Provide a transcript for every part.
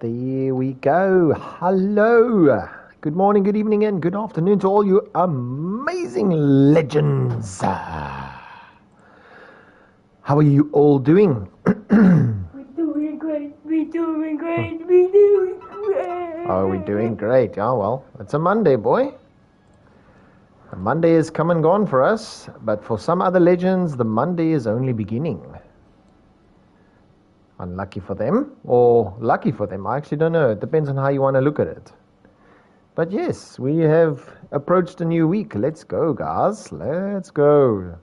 There we go. Hello. Good morning, good evening, and good afternoon to all you amazing legends. How are you all doing? We're doing great. We're doing great. We're doing great. Oh, we're doing great. Oh, well, it's a Monday, boy. A Monday is come and gone for us, but for some other legends, the Monday is only beginning. Unlucky for them, or lucky for them, I actually don't know. It depends on how you want to look at it. But yes, we have approached a new week. Let's go, guys. Let's go.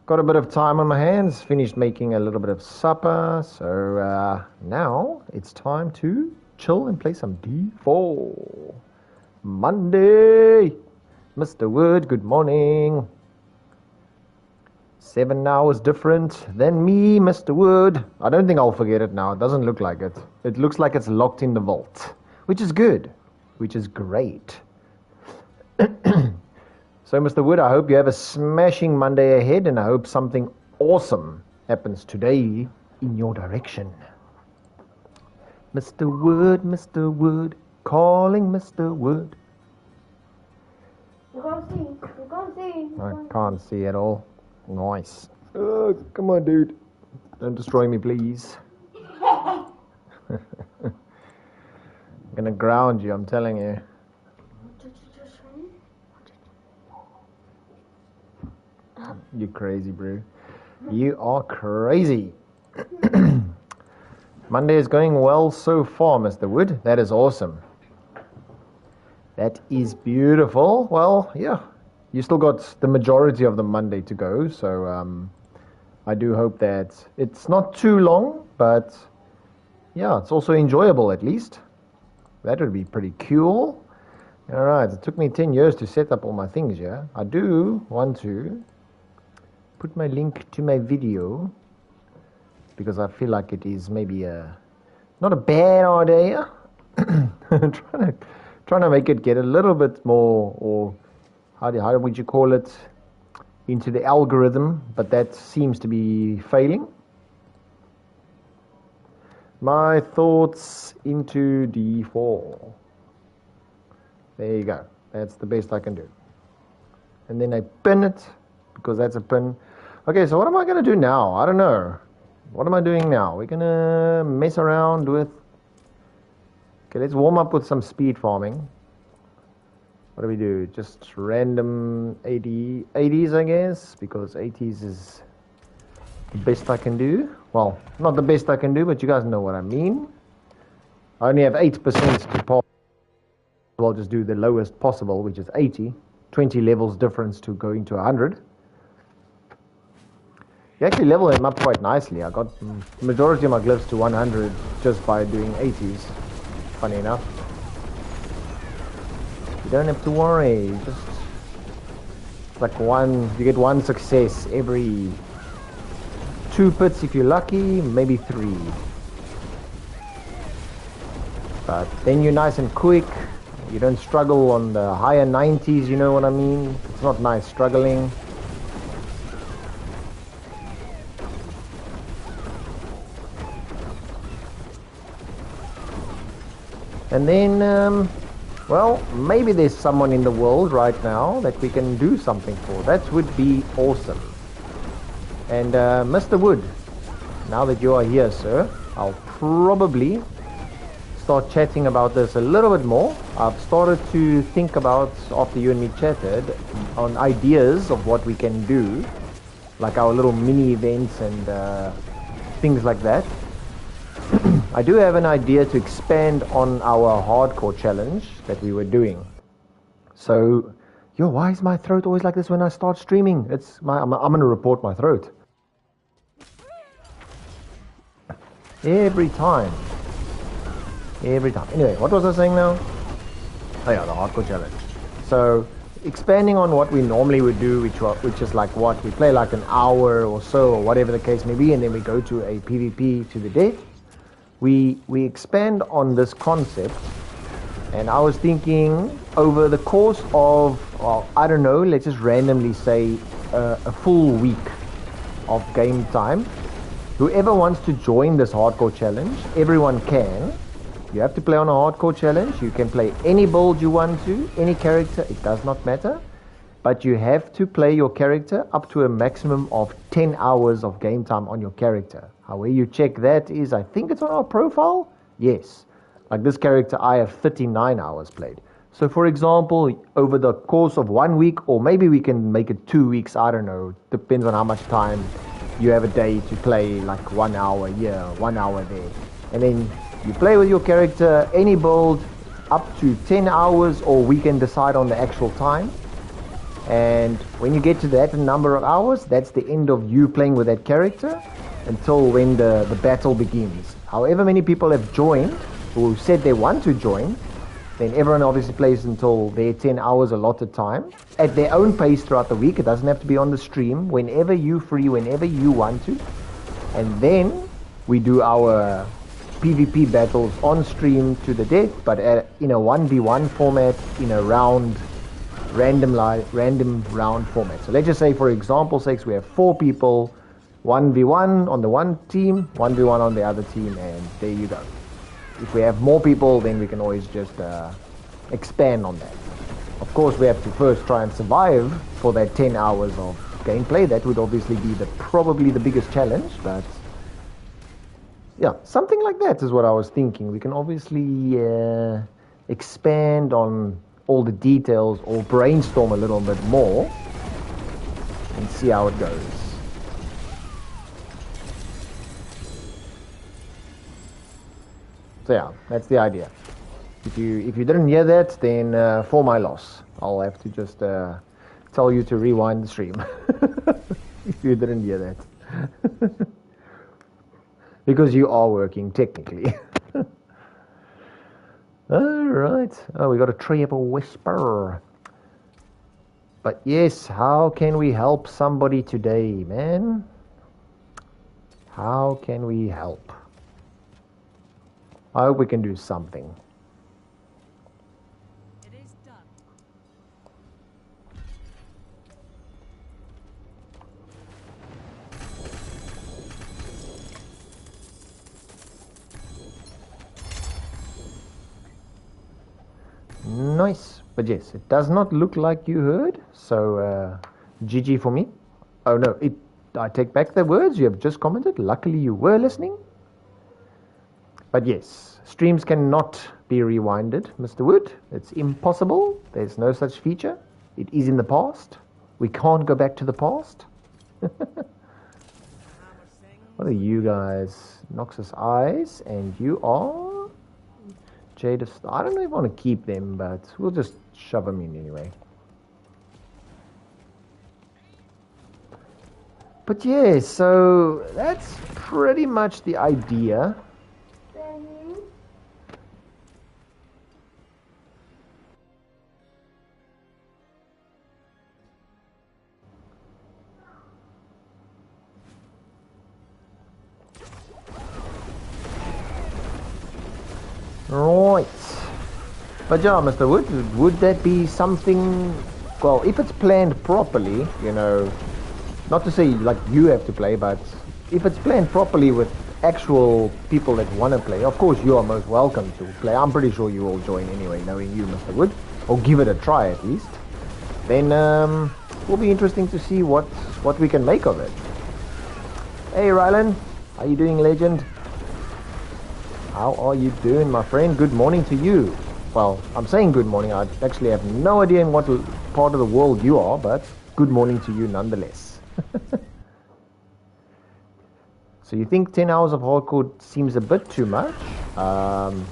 Got a bit of time on my hands. Finished making a little bit of supper. So now it's time to chill and play some D4. Monday. Mr. Wood, good morning. 7 hours different than me, Mr. Wood. I don't think I'll forget it now. It doesn't look like it. It looks like it's locked in the vault, which is good, which is great. So, Mr. Wood, I hope you have a smashing Monday ahead, and I hope something awesome happens today in your direction. Mr. Wood, calling Mr. Wood. You can't see. You can't see. I can't see at all. Nice. Oh, come on, dude. Don't destroy me, please. I'm gonna ground you, I'm telling you. You crazy, bro. You are crazy. Monday is going well so far, Mr. Wood. That is awesome. That is beautiful. Well, yeah. You still got the majority of the Monday to go, so I do hope that it's not too long, but yeah, it's also enjoyable at least. That would be pretty cool. Alright, it took me 10 years to set up all my things, yeah? I do want to put my link to my video, because I feel like it is maybe not a bad idea. trying to make it get a little bit more, or how would you call it, into the algorithm, but that seems to be failing. My thoughts into D4. There you go. That's the best I can do. And then I pin it, because that's a pin. Okay, so what am I going to do now? I don't know. What am I doing now? We're going to mess around with... Okay, let's warm up with some speed farming. What do we do? Just random 80s, I guess, because 80s is the best I can do. Well, not the best I can do, but you guys know what I mean. I only have 8% to pass. I'll just do the lowest possible, which is 80. 20 levels difference to going to 100. You actually level them up quite nicely. I got the majority of my glyphs to 100 just by doing 80s. Funny enough. You don't have to worry, just like you get one success every 2 pits if you're lucky, maybe 3. But then you're nice and quick, you don't struggle on the higher 90s, you know what I mean? It's not nice struggling. And then, well, maybe there's someone in the world right now that we can do something for. That would be awesome. And Mr. Wood, now that you are here, sir, I'll probably start chatting about this a little bit more. I've started to think about, after you and me chatted, on ideas of what we can do, like our little mini events and things like that. I do have an idea to expand on our hardcore challenge that we were doing. So, why is my throat always like this when I start streaming? I'm going to report my throat. Every time. Anyway, what was I saying now? Oh yeah, the hardcore challenge. So, expanding on what we normally would do, which is like what? We play like an hour or so, or whatever the case may be, and then we go to a PvP to the death. We expand on this concept, and I was thinking over the course of, I don't know, let's just randomly say a full week of game time, whoever wants to join this hardcore challenge, everyone can, You have to play on a hardcore challenge. You can play any build you want to, any character, it does not matter. But you have to play your character up to a maximum of 10 hours of game time on your character. How way you check that is, I think it's on our profile. Yes. Like this character, I have 39 hours played. So for example, over the course of 1 week, or maybe we can make it 2 weeks, I don't know. Depends on how much time you have a day to play, like 1 hour here, 1 hour there. And then you play with your character, any build, up to 10 hours, or we can decide on the actual time. And when you get to that number of hours, that's the end of you playing with that character until when the battle begins. However many people have joined, who said they want to join, then everyone obviously plays until their 10 hours allotted time at their own pace throughout the week. It doesn't have to be on the stream, whenever you're free, whenever you want to. And then we do our PvP battles on stream to the death, but in a 1v1 format, in a random round format. So let's just say, for example's sake, we have 4 people, 1v1 on the one team, 1v1 on the other team, and there you go. If we have more people, then we can always just expand on that. Of course, we have to first try and survive for that 10 hours of gameplay. That would obviously be probably the biggest challenge, but yeah, something like that is what I was thinking. We can obviously expand on all the details or brainstorm a little bit more and see how it goes. So yeah, that's the idea. If you didn't hear that, then for my loss, I'll have to just tell you to rewind the stream if you didn't hear that. Because you are working, technically. Alright. Oh, we got a treble whisper. But yes, how can we help somebody today, man? How can we help? I hope we can do something. It is done. Nice. But yes, it does not look like you heard. So, GG for me. Oh no, I take back the words. You have just commented. Luckily you were listening. But yes, streams cannot be rewinded, Mr. Wood. It's impossible. There's no such feature. It is in the past. We can't go back to the past. What are you guys? Noxus Eyes, and you are Jade of... I don't know if I want to keep them, but we'll just shove them in anyway. But yeah, so that's pretty much the idea. Right. But yeah, Mr. Wood, would that be something... Well, if it's planned properly, you know, not to say like you have to play, but if it's planned properly with actual people that want to play, of course you are most welcome to play. I'm pretty sure you will join anyway, knowing you, Mr. Wood, or give it a try at least. Then will be interesting to see what we can make of it. Hey Rylan, how you doing, legend? How are you doing, my friend? Good morning to you. Well, I'm saying good morning. I actually have no idea in what part of the world you are, but good morning to you nonetheless. So you think 10 hours of hardcore seems a bit too much?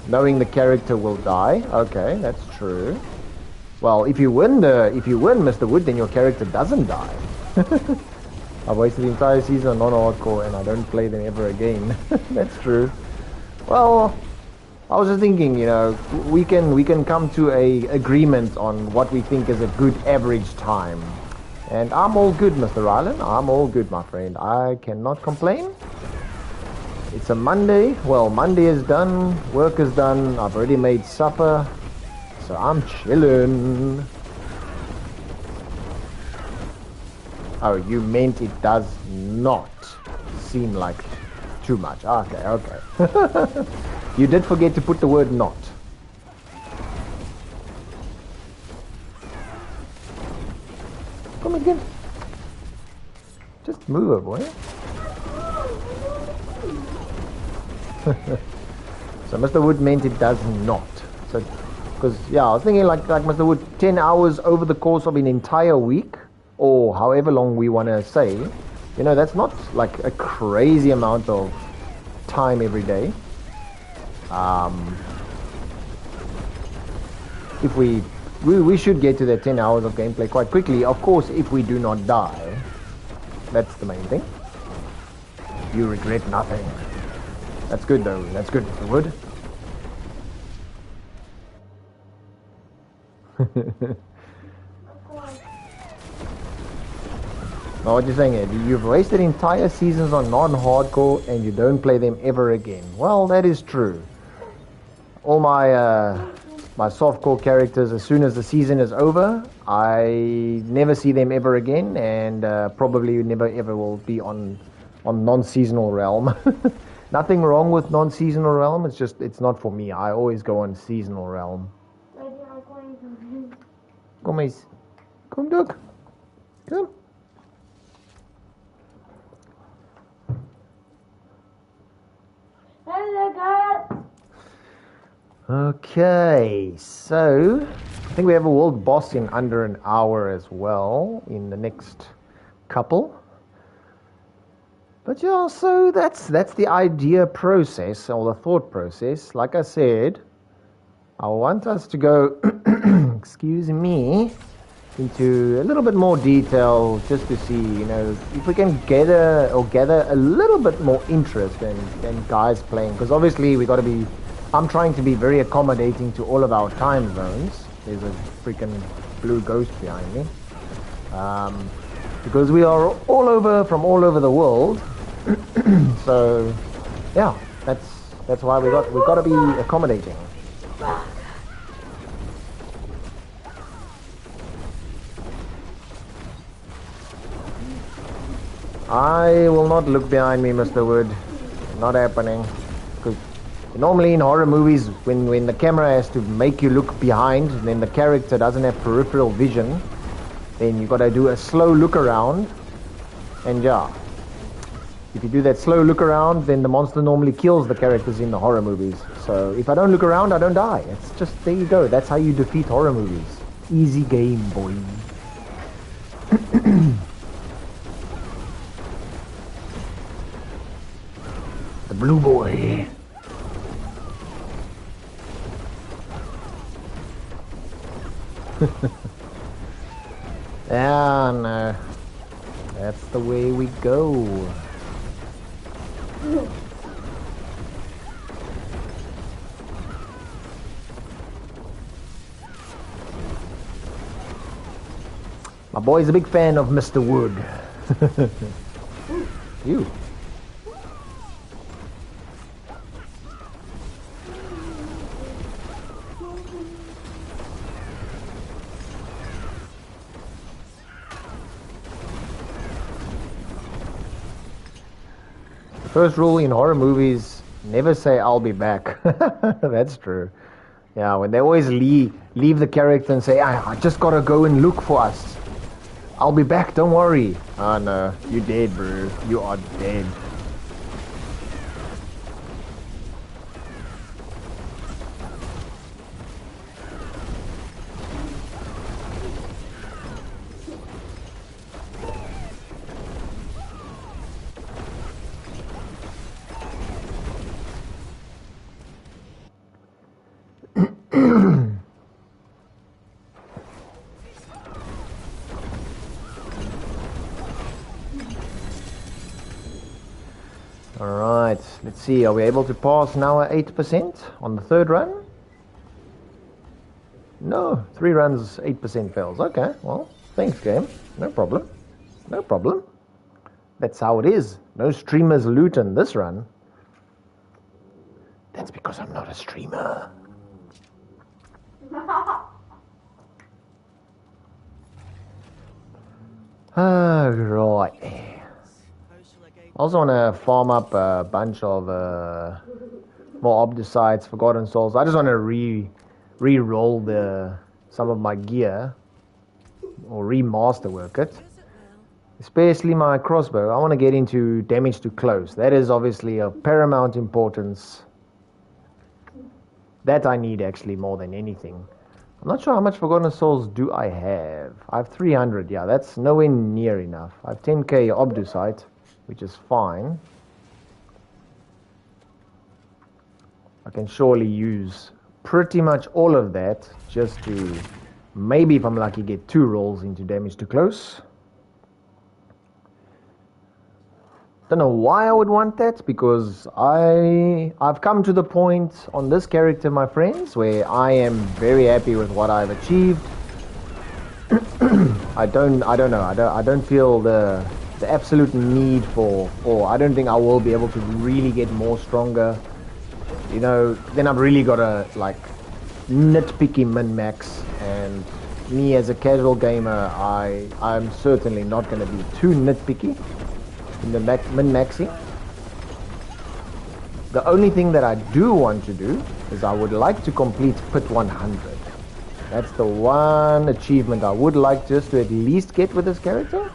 Knowing the character will die. Okay, that's true. Well, if you win, Mr. Wood, then your character doesn't die. I've wasted the entire season on non-hardcore and I don't play them ever again. That's true. Well, I was just thinking, you know, we can come to a agreement on what we think is a good average time. And I'm all good, Mr. Rylan. I'm all good, my friend. I cannot complain. It's a Monday. Well, Monday is done. Work is done. I've already made supper. So I'm chilling. Oh, you meant it does not seem like too much. Okay, okay. You did forget to put the word not. Come again. Just move it, boy. So Mr. Wood meant it does not. So, because yeah, I was thinking like Mr. Wood, 10 hours over the course of an entire week, or however long we want to say, you know, that's not like a crazy amount of time every day. If we should get to the 10 hours of gameplay quite quickly, of course, if we do not die. That's the main thing. You regret nothing. That's good though, that's good, Mr. Wood. Now what you're saying is, you've wasted entire seasons on non-hardcore and you don't play them ever again. Well, that is true. All my my softcore characters, as soon as the season is over, I never see them ever again, and probably never ever will be on non-seasonal realm. Nothing wrong with non-seasonal realm, it's just, it's not for me. I always go on seasonal realm. Kom eens. Kom, Doc. Come. Hello, guys. Okay, so I think we have a world boss in under an hour as well in the next couple. But yeah, so that's the idea process, or the thought process. Like I said, I want us to go, excuse me, into a little bit more detail just to see, you know, if we can gather a little bit more interest in guys playing. Because obviously we got to be, I'm trying to be very accommodating to all of our time zones. There's a freaking blue ghost behind me. Because we are from all over the world. So yeah, that's why we got to be accommodating. I will not look behind me, Mr. Wood. Not happening. Because normally in horror movies, when the camera has to make you look behind, then the character doesn't have peripheral vision, then you got to do a slow look around, and yeah. If you do that slow look around, then the monster normally kills the characters in the horror movies. So if I don't look around, I don't die. It's just, there you go. That's how you defeat horror movies. Easy game, boy. The blue boy. Yeah, no. That's the way we go. My boy's a big fan of Mr. Wood. You. First rule in horror movies, never say I'll be back. That's true. Yeah, when they always leave the character and say, I just gotta go and look for us. I'll be back, don't worry. Oh no, you're dead, bro. You are dead. Alright, let's see, are we able to pass now at 8% on the third run? No, 3 runs, 8% fails. Okay, well, thanks game. No problem. No problem. That's how it is. No streamers loot in this run. That's because I'm not a streamer. Right. Also want to farm up a bunch of more Obdusites, Forgotten Souls. I just want to re-roll some of my gear, or remaster work it. Especially my crossbow. I want to get into damage to close. That is obviously of paramount importance. That I need actually more than anything. I'm not sure how much Forgotten Souls do I have. I have 300, yeah, that's nowhere near enough. I have 10k Obdusite, which is fine. I can surely use pretty much all of that just to, maybe if I'm lucky, get 2 rolls into damage to close. Don't know why I would want that, because I've come to the point on this character, my friends, where I am very happy with what I've achieved. I don't know. I don't feel the absolute need for, or I don't think I will be able to really get more stronger. You know, then I've really got to like nitpicky min-max, and me as a casual gamer, I'm certainly not going to be too nitpicky in the min-maxing. The only thing that I do want to do is I would like to complete Pit 100. That's the one achievement I would like just to at least get with this character.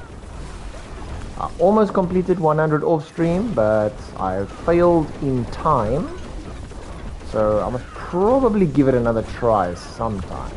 I almost completed 100 off stream, but I failed in time. So I must probably give it another try sometime.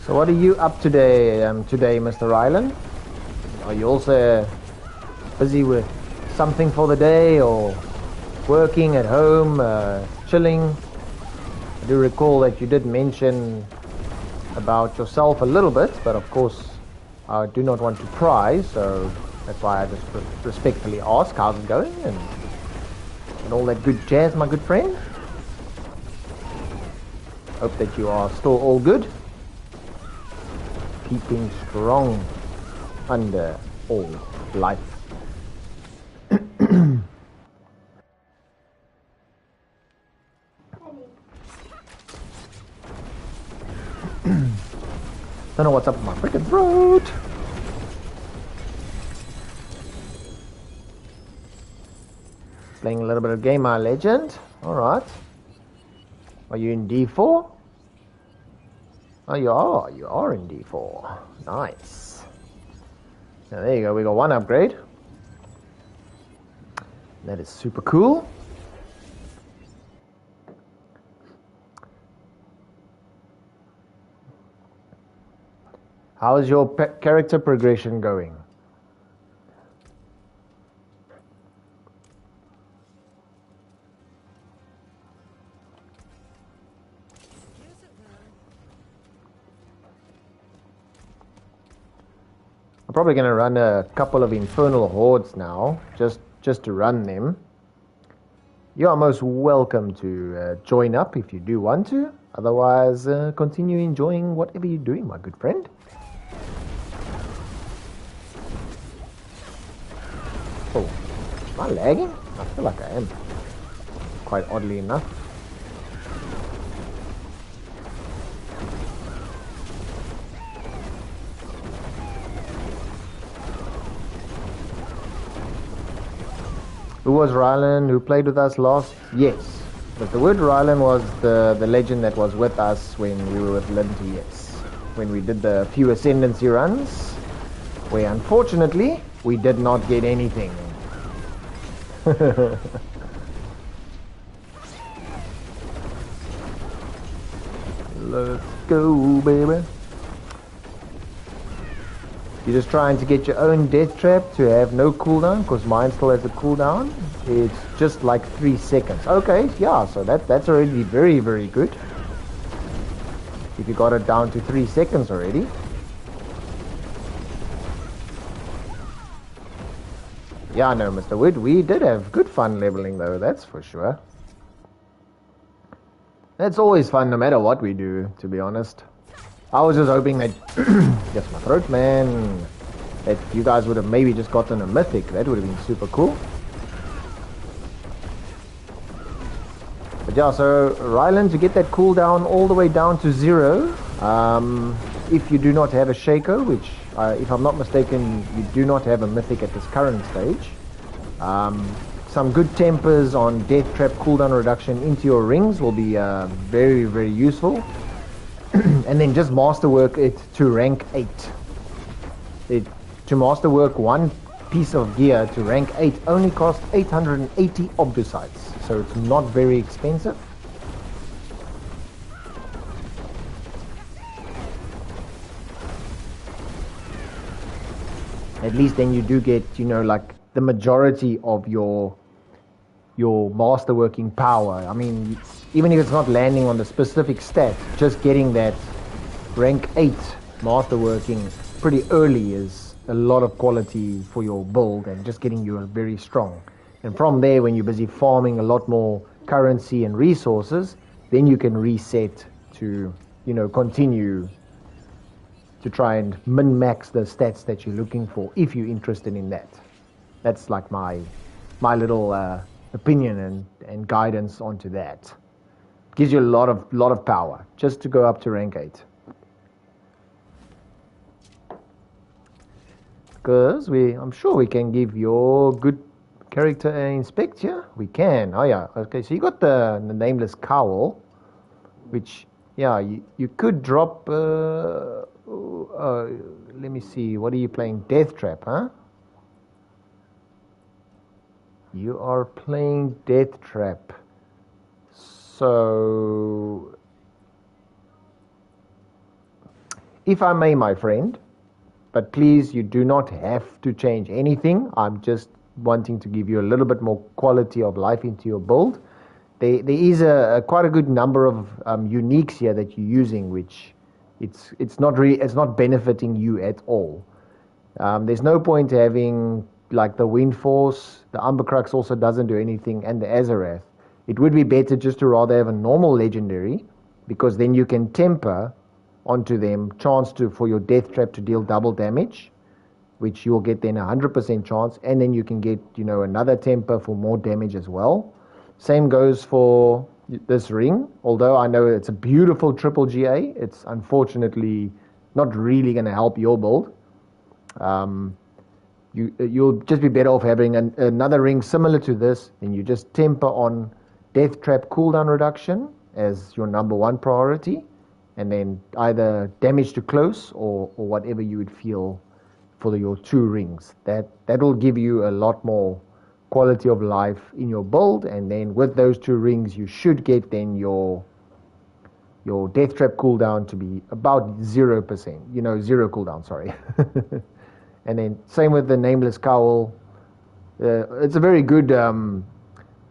So what are you up today, Mr. Ryland? Are you also busy with something for the day, or working at home, chilling? I do recall that you did mention about yourself a little bit, but of course I do not want to pry, so that's why I just respectfully ask how's it going and all that good jazz, my good friend. Hope that you are still all good, keeping strong under all life. Don't know what's up with my freaking throat. Playing a little bit of Game My Legend. Alright. Are you in D4? Oh, you are. You are in D4. Nice. Now, there you go. We got one upgrade. That is super cool. How is your character progression going? I'm probably going to run a couple of Infernal Hordes now, just to run them. You are most welcome to join up if you do want to. Otherwise, continue enjoying whatever you're doing, my good friend. Oh, am I lagging? I feel like I am. Quite oddly enough. Who was Rylan who played with us last? Yes. But the word Rylan was the legend that was with us when we were with Linty, yes. When we did the few Ascendancy runs, where unfortunately we did not get anything. Let's go, baby. You're just trying to get your own death trap to have no cooldown, because mine still has a cooldown. It's just like 3 seconds. Okay, yeah, so that's already very, very good. If you got it down to 3 seconds already. Yeah, no, Mr. Wood, we did have good fun leveling though, that's for sure. That's always fun no matter what we do, to be honest. I was just hoping that, just my throat, man, that you guys would have maybe just gotten a mythic. That would have been super cool. But yeah, so Ryland, to get that cooldown all the way down to 0, if you do not have a Shaco, which, if I'm not mistaken, you do not have a mythic at this current stage, some good tempers on Death Trap cooldown reduction into your rings will be very, very useful. And then just masterwork it to rank 8. To masterwork one piece of gear to rank 8 only costs 880 obdusites, so it's not very expensive. At least then you do get, you know, like the majority of your masterworking power. I mean, even if it's not landing on the specific stat, just getting that rank 8 masterworking pretty early is a lot of quality for your build and just getting you very strong. And from there, when you're busy farming a lot more currency and resources, then you can reset to, you know, continue to try and min-max the stats that you're looking for if you're interested in that. That's like my little opinion and guidance onto that. Gives you a lot of power just to go up to rank 8. Because I'm sure we can give your good character an inspect here. We can. Oh yeah. Okay. So you got the nameless cowl, which yeah you could drop. Let me see. What are you playing? Death Trap, huh? You are playing Death Trap. So, if I may, my friend, but please, you do not have to change anything. I'm just wanting to give you a little bit more quality of life into your build. There is quite a good number of uniques here that you're using, which it's not benefiting you at all. There's no point having like the Wind Force. The Umbercrux also doesn't do anything, and the Azarath. It would be better just to rather have a normal legendary, because then you can temper onto them, chance for your Death Trap to deal double damage, which you'll get then 100% chance, and then you can get, you know, another temper for more damage as well. Same goes for this ring. Although I know it's a beautiful triple GA, it's unfortunately not really going to help your build. You'll just be better off having another ring similar to this, and you just temper on Death Trap cooldown reduction as your number 1 priority, and then either damage to close or whatever you would feel for your 2 rings. That will give you a lot more quality of life in your build, and then with those 2 rings you should get then your Death Trap cooldown to be about 0%, you know, 0 cooldown, sorry. And then same with the Nameless Cowl. It's a very good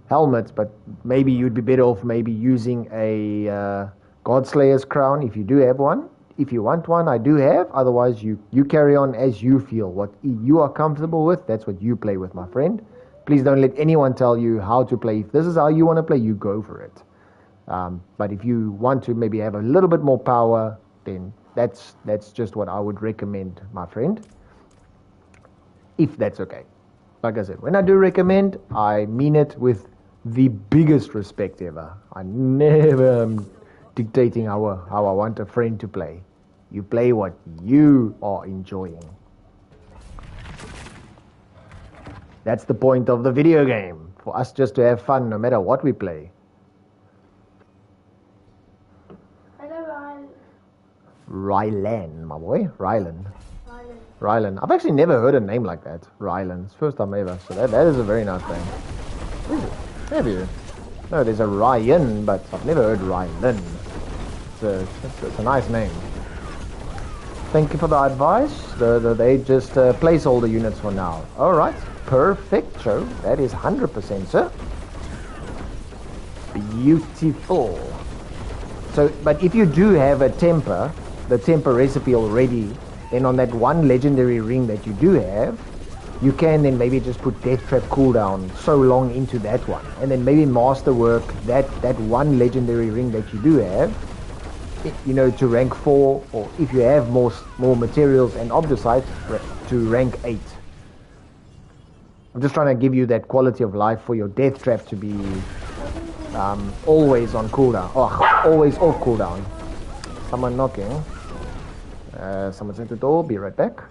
helmet, but maybe you'd be better off maybe using a Godslayer's crown if you do have one. If you want one, I do have. Otherwise, you carry on as you feel. What you are comfortable with, that's what you play with, my friend. Please don't let anyone tell you how to play. If this is how you want to play, you go for it. But if you want to maybe have a little bit more power, then that's just what I would recommend, my friend. If that's okay. Like I said, when I do recommend, I mean it with the biggest respect ever. I never am dictating how I want a friend to play. You play what you are enjoying. That's the point of the video game. For us just to have fun no matter what we play. Hello, Rylan, my boy. Rylan. I've actually never heard a name like that. Rylan. It's the first time ever. So that is a very nice name. Is it? Have you? No, there's a Ryan, but I've never heard Rylan. It's a nice name. Thank you for the advice. They just placeholder units for now. All right, perfect, Joe. That is 100%, sir. Beautiful. So, but if you do have a temper, the temper recipe already, then on that one legendary ring that you do have, you can then maybe just put DeathTrap cooldown so long into that one, and then maybe masterwork that one legendary ring that you do have, you know, to rank 4, or if you have more materials and obdusite, to rank 8. I'm just trying to give you that quality of life for your DeathTrap to be always on cooldown. Oh, always off cooldown. Someone knocking. Someone's at the door. Be right back.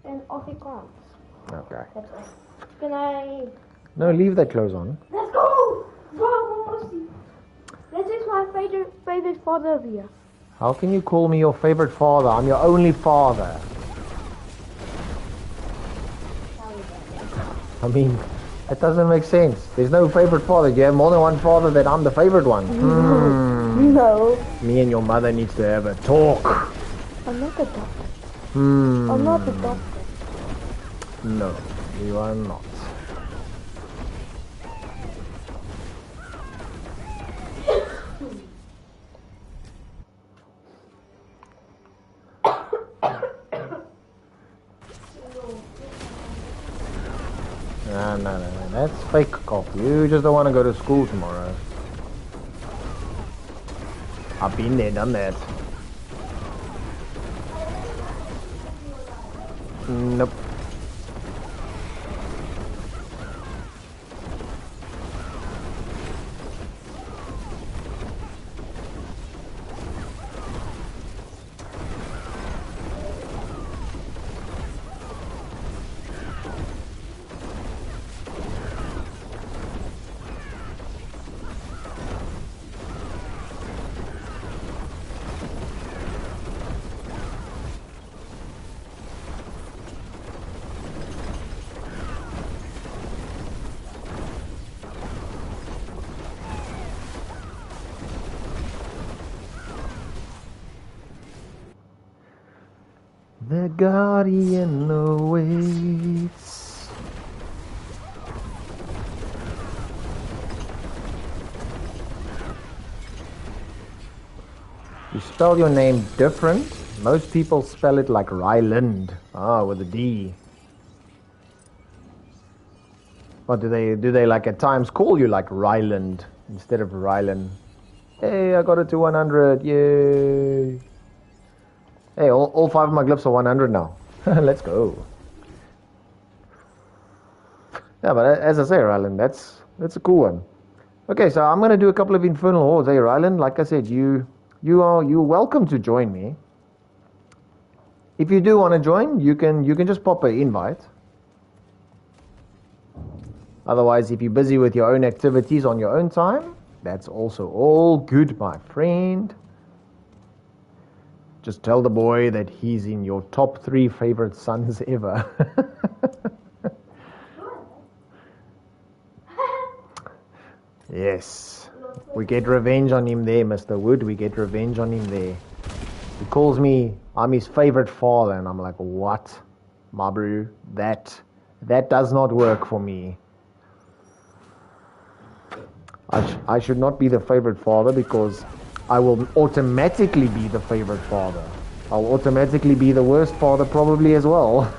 And off it comes. Okay. That's all. Can I... No, leave that clothes on. Let's go! Go, This is my favorite father of here. How can you call me your favorite father? I'm your only father. I mean, that doesn't make sense. There's no favorite father. You have more than one father that I'm the favorite one. No. Me and your mother needs to have a talk. I'm not a doctor. I'm not a doctor. No, you are not. No, that's fake cough. You just don't want to go to school tomorrow. I've been there, done that. Nope. The guardian awaits. You spell your name different. Most people spell it like Ryland. Ah, with a D. What do they like at times call you like Ryland instead of Ryland? Hey, I got it to 100. Yay. Hey, all 5 of my glyphs are 100 now. Let's go. Yeah, but as I say, Ryland, that's a cool one. Okay, so I'm gonna do a couple of Infernal Hordes. Hey, Ryland, like I said, you're welcome to join me. If you do want to join, you can just pop an invite. Otherwise, if you're busy with your own activities on your own time, that's also all good, my friend. Just tell the boy that he's in your top 3 favorite sons ever. Yes. We get revenge on him there, Mr. Wood. We get revenge on him there. He calls me, I'm his favorite father, and I'm like, what? Mabru, that does not work for me. I should not be the favorite father because I will automatically be the favorite father. I'll automatically be the worst father probably as well.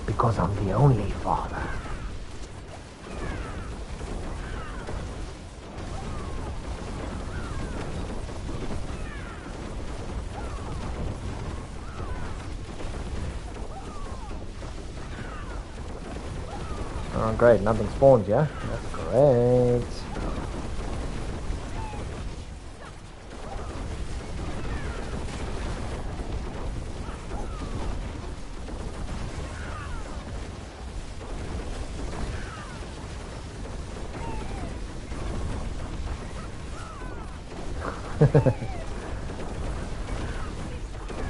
Because I'm the only father. Oh, great. Nothing spawns, yeah? That's great.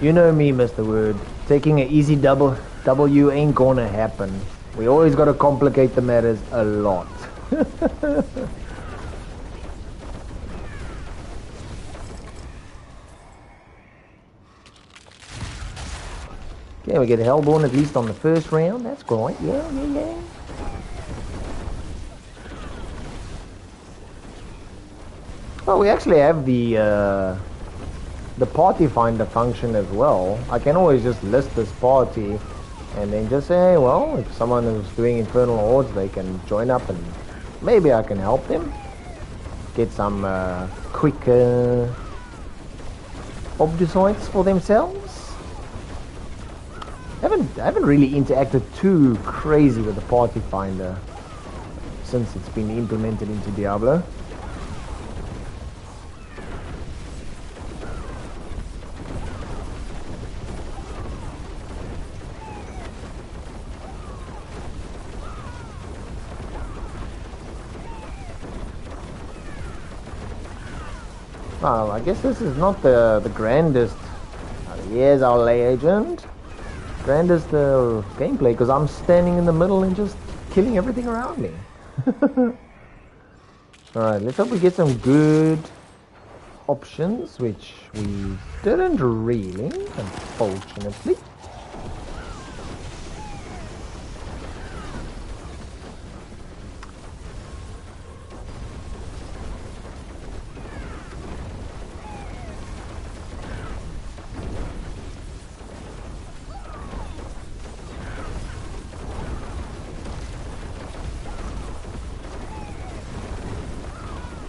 You know me, Mr. Word. Taking an easy W ain't gonna happen. We always gotta complicate the matters a lot. Okay, we get Hellborn at least on the first round. That's great. Yeah. Well, we actually have the party finder function as well. I can always just list this party and then just say, well, if someone is doing Infernal Hordes, they can join up and maybe I can help them get some quick obdusites for themselves. I haven't really interacted too crazy with the party finder since it's been implemented into Diablo. Well, I guess this is not the grandest. Here's our lay agent. Grandest gameplay because I'm standing in the middle and just killing everything around me. Alright, let's hope we get some good options, which we didn't really, unfortunately.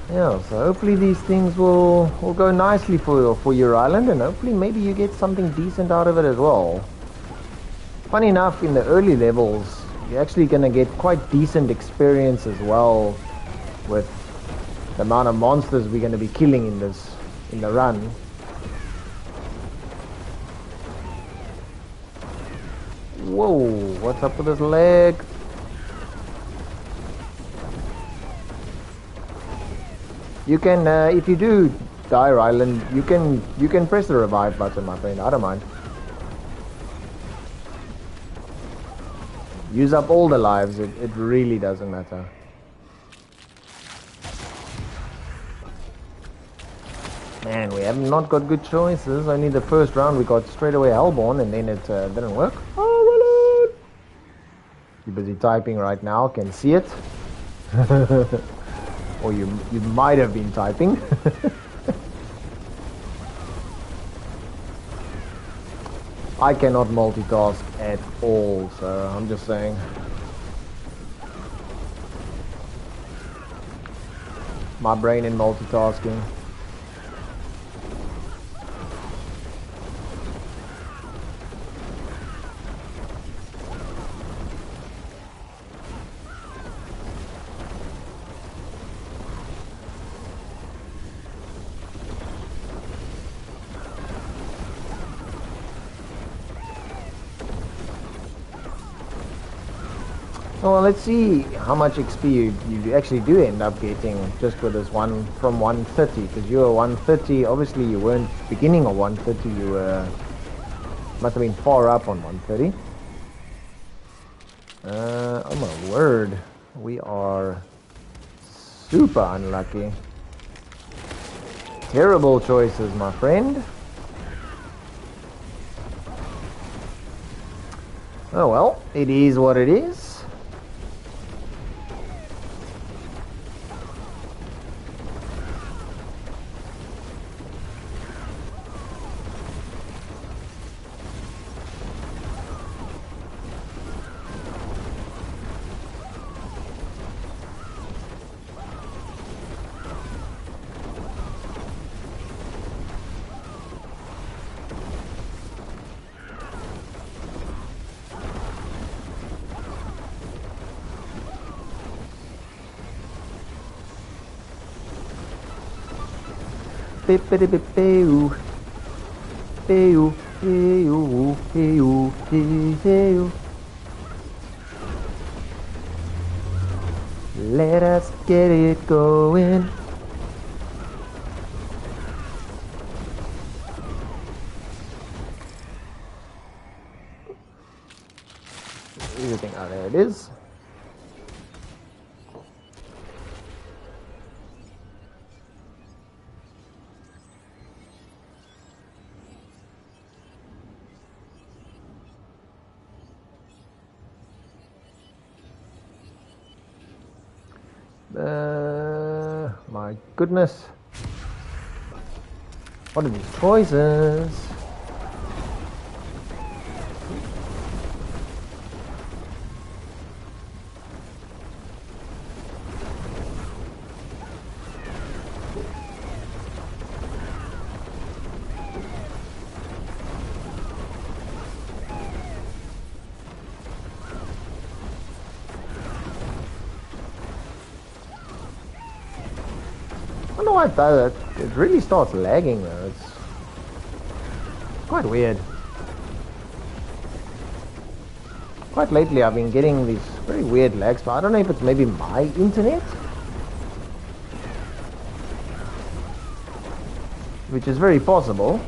Yeah, so hopefully these things will go nicely for your island, and hopefully maybe you get something decent out of it as well. Funny enough, in the early levels, you're actually going to get quite decent experience as well with the amount of monsters we're going to be killing in the run. Whoa, what's up with this leg? You can, if you do die, Ryland, you can press the revive button, my friend. I don't mind. Use up all the lives. It really doesn't matter. Man, we have not got good choices. Only the first round we got straight away Hellborn, and then it didn't work. Oh, Ryland! You're busy typing right now. Can see it. Or you might have been typing. I cannot multitask at all, so I'm just saying. My brain in multitasking. Well, let's see how much XP you actually do end up getting just with this one from 130, because you were 130, obviously you weren't beginning of 130, you must have been far up on 130. Oh my word, we are super unlucky. Terrible choices, my friend. Oh well, it is what it is. Pew. Pew. Pew. Pew. Pew. Let us get it going. Everything, oh, there it is. My goodness. What are these choices? I don't know why it does it. It really starts lagging though. It's quite weird. Quite lately I've been getting these very weird lags, but I don't know if it's maybe my internet, which is very possible.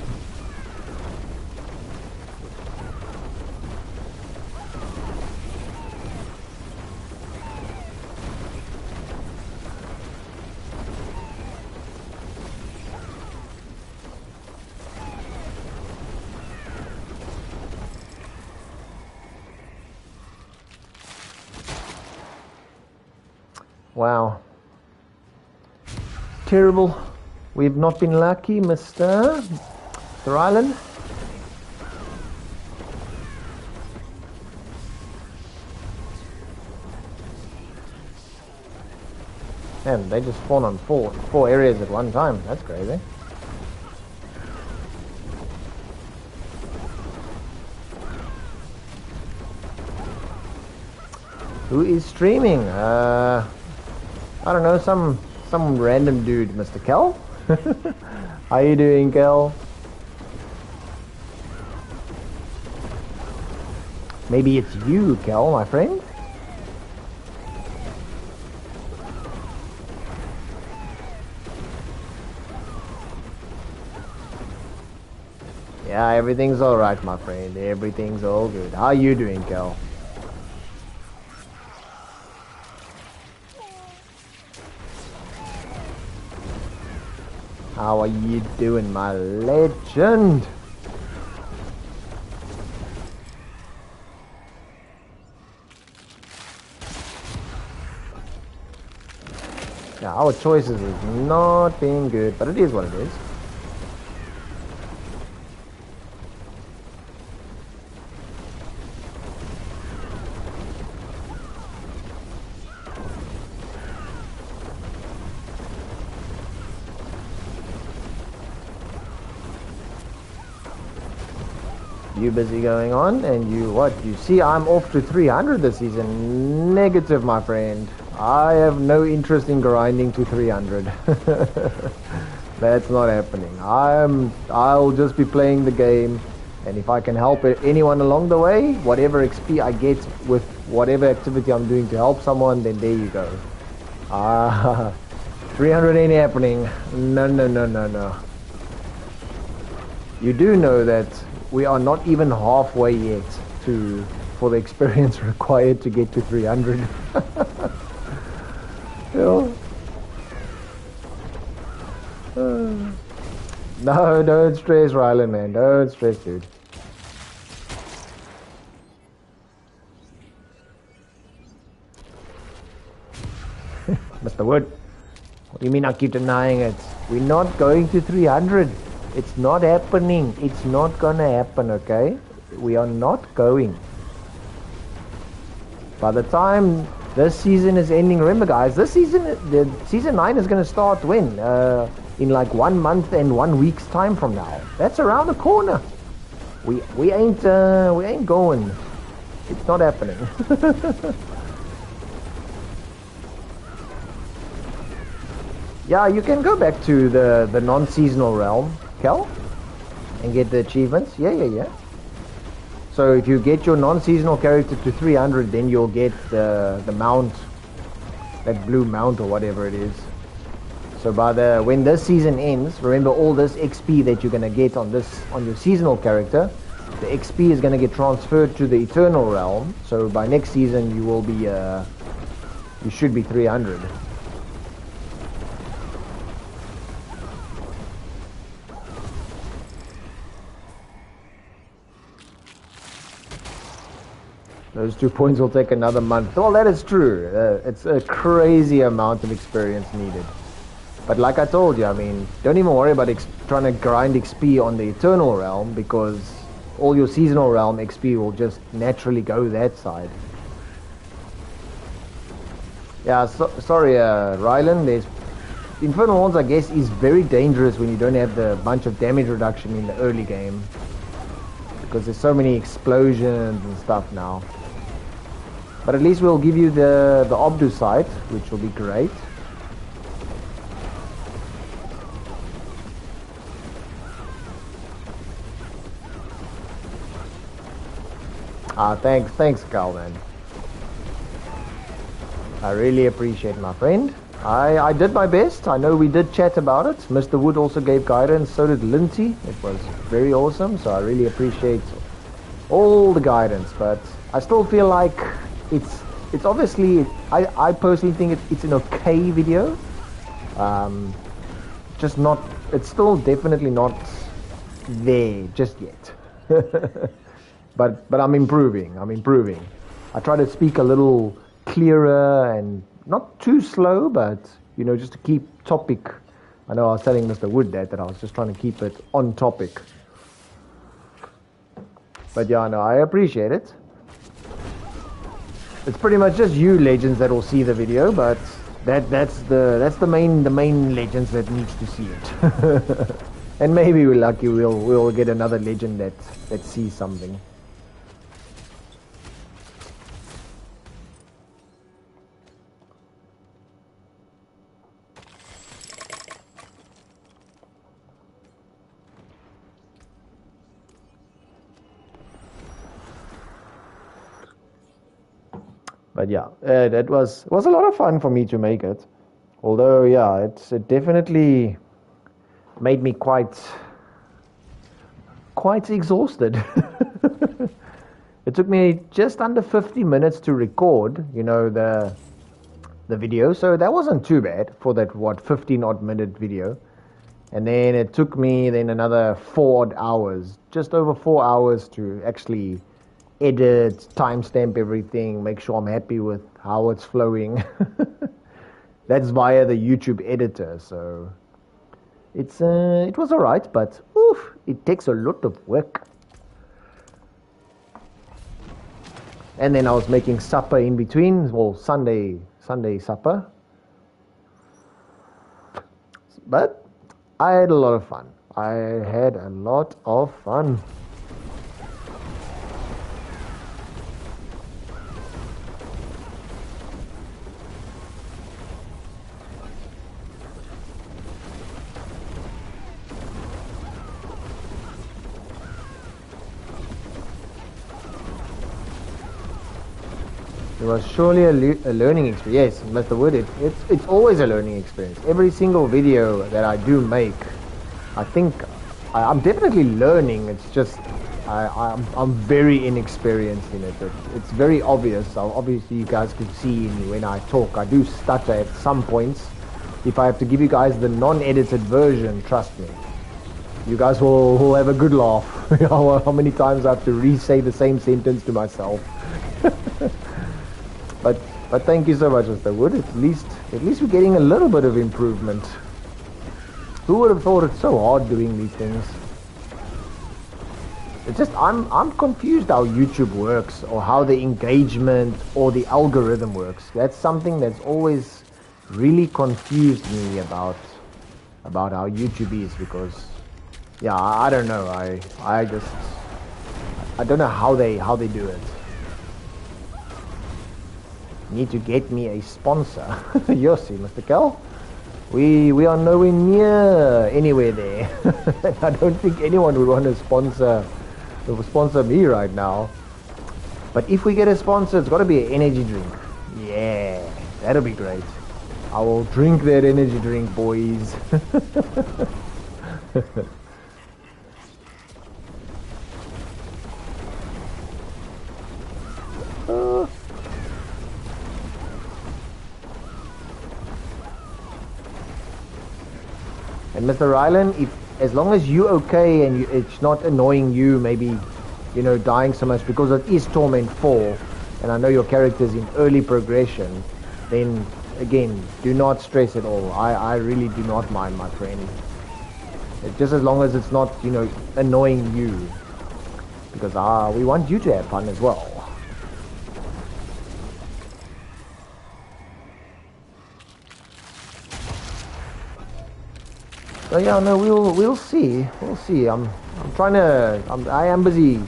Wow. Terrible. We've not been lucky, Mr. Ryland. Man, they just spawn on four areas at one time. That's crazy. Who is streaming? I don't know, some random dude, Mr. Kel. How you doing, Kel? Maybe it's you, Kel, my friend. Yeah, everything's alright, my friend. Everything's all good. How you doing, Kel? How are you doing, my legend? Yeah, our choices is not being good, but it is what it is. You busy going on, and you what? You see I'm off to 300 this season. Negative, my friend. I have no interest in grinding to 300. That's not happening. I'll just be playing the game, and if I can help anyone along the way, whatever XP I get with whatever activity I'm doing to help someone, then there you go. 300 ain't happening. No. You do know that we are not even halfway yet for the experience required to get to 300. Yeah. No, don't stress, Ryland, man. Don't stress, dude. Mr. Wood, what do you mean I keep denying it? We're not going to 300. It's not happening. It's not gonna happen, okay? We are not going. By the time this season is ending, remember guys, the season 9 is gonna start when? In like 1 month and 1 week's time from now. That's around the corner. We ain't going. It's not happening. Yeah, you can go back to the non-seasonal realm, Kel, and get the achievements. Yeah. So if you get your non-seasonal character to 300, then you'll get the mount, that blue mount or whatever it is. So when this season ends, remember all this XP that you're gonna get on your seasonal character, the XP is gonna get transferred to the eternal realm. So by next season you will be you should be 300. Those 2 points will take another month. Well, that is true. It's a crazy amount of experience needed. But like I told you, I mean, don't even worry about trying to grind XP on the Eternal Realm, because all your Seasonal Realm XP will just naturally go that side. Yeah, sorry, Rylan, Infernal Horns, I guess, is very dangerous when you don't have the bunch of damage reduction in the early game. Because there's so many explosions and stuff now. But at least we'll give you the Obdu site, which will be great. Thanks, Carl, man. I really appreciate it, my friend. I did my best. I know we did chat about it. Mr. Wood also gave guidance, so did Lindsay. It was very awesome, so I really appreciate all the guidance. But I still feel like it's obviously, I personally think it's an okay video. Just not, it's still definitely not there just yet. But I'm improving. I try to speak a little clearer and not too slow, but you know, just to keep topic. I know I was telling Mr. Wood that I was just trying to keep it on topic. But yeah, no, I appreciate it. It's pretty much just you legends that will see the video, but that's the main legends that needs to see it. And maybe we're lucky, we'll get another legend that sees something. But yeah, it was a lot of fun for me to make it. Although, yeah, it definitely made me quite exhausted. It took me just under 50 minutes to record, you know, the video. So that wasn't too bad for that, 15 odd minute video. And then it took me another 4 odd hours, just over 4 hours to actually edit, timestamp everything, make sure I'm happy with how it's flowing. That's via the YouTube editor, so it was alright, but oof, it takes a lot of work. And then I was making supper in between, well, Sunday supper. But I had a lot of fun. It was surely a learning experience. Yes, Mr. Wood, it's always a learning experience. Every single video that I do make, I think I'm definitely learning. It's just I'm very inexperienced in it. It's very obvious. Obviously, you guys can see me when I talk. I do stutter at some points. If I have to give you guys the non-edited version, trust me, you guys will have a good laugh. How many times I have to re-say the same sentence to myself. But thank you so much, Mr. Wood. At least we're getting a little bit of improvement. Who would have thought it's so hard doing these things? It's just I'm confused how YouTube works, or how the engagement or the algorithm works. That's something that's always really confused me about how YouTube is, because yeah, I don't know. I don't know how they do it. Need to get me a sponsor. You'll see, Mr. Kel. We are nowhere near anywhere there. I don't think anyone would want to sponsor me right now. But if we get a sponsor, it's got to be an energy drink. Yeah, that'll be great. I will drink that energy drink, boys. And Mr. Rylan, as long as you're okay and it's not annoying you, maybe, you know, dying so much, because it is Torment 4, and I know your character's in early progression, then, again, do not stress at all. I really do not mind, my friend. Just as long as it's not, you know, annoying you. Because we want you to have fun as well. So yeah, no, we'll see. We'll see. I am busy.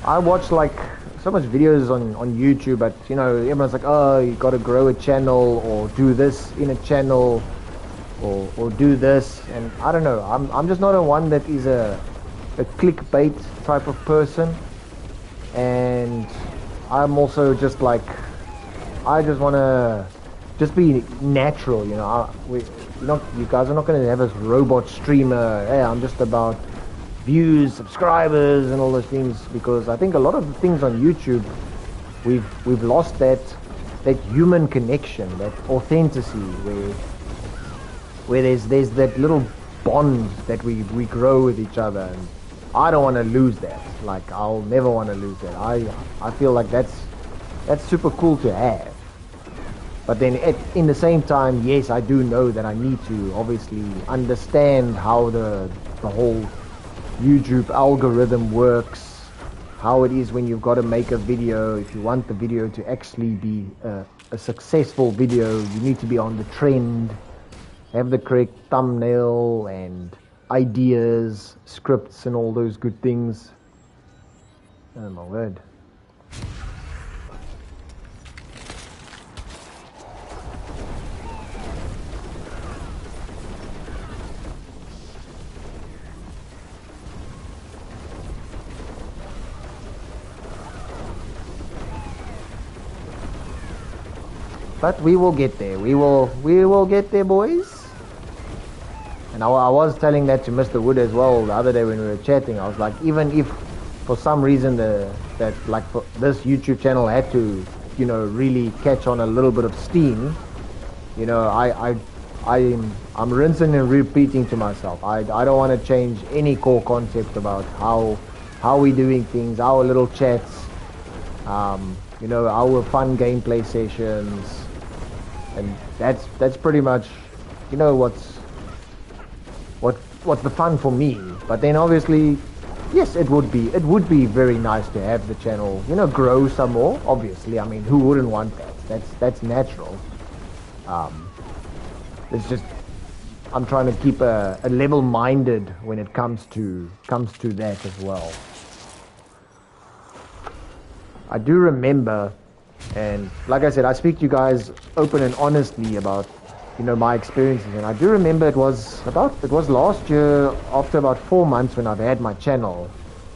I watch like so much videos on YouTube, but you know, everyone's like, oh, you got to grow a channel or do this in a channel or do this, and I don't know. I'm just not a one that is a clickbait type of person, and I'm also just like, I just want to just be natural, you know. You guys are not going to have this robot streamer. Hey, I'm just about views, subscribers, and all those things, because I think a lot of the things on YouTube, we've lost that human connection, that authenticity, where there's that little bond that we grow with each other, and I don't want to lose that. Like, I'll never want to lose that. I feel like that's super cool to have. But then in the same time, yes, I do know that I need to obviously understand how the whole YouTube algorithm works, how it is when you've got to make a video. If you want the video to actually be a successful video, you need to be on the trend, have the correct thumbnail and ideas, scripts, and all those good things. Oh my word. But we will get there. We will get there, boys. And I was telling that to Mr. Wood as well the other day when we were chatting. I was like, even if for some reason this YouTube channel had to, you know, really catch on a little bit of steam, you know, I'm rinsing and repeating to myself. I don't want to change any core concept about how we're doing things, our little chats, you know, our fun gameplay sessions. And that's pretty much, you know, what's the fun for me. But then obviously, yes, it would be very nice to have the channel, you know, grow some more. Obviously, I mean, who wouldn't want that? That's natural. It's just I'm trying to keep a level-minded when it comes to that as well. I do remember. And like I said, I speak to you guys open and honestly about, you know, my experiences. And I do remember it was last year, after about 4 months when I've had my channel.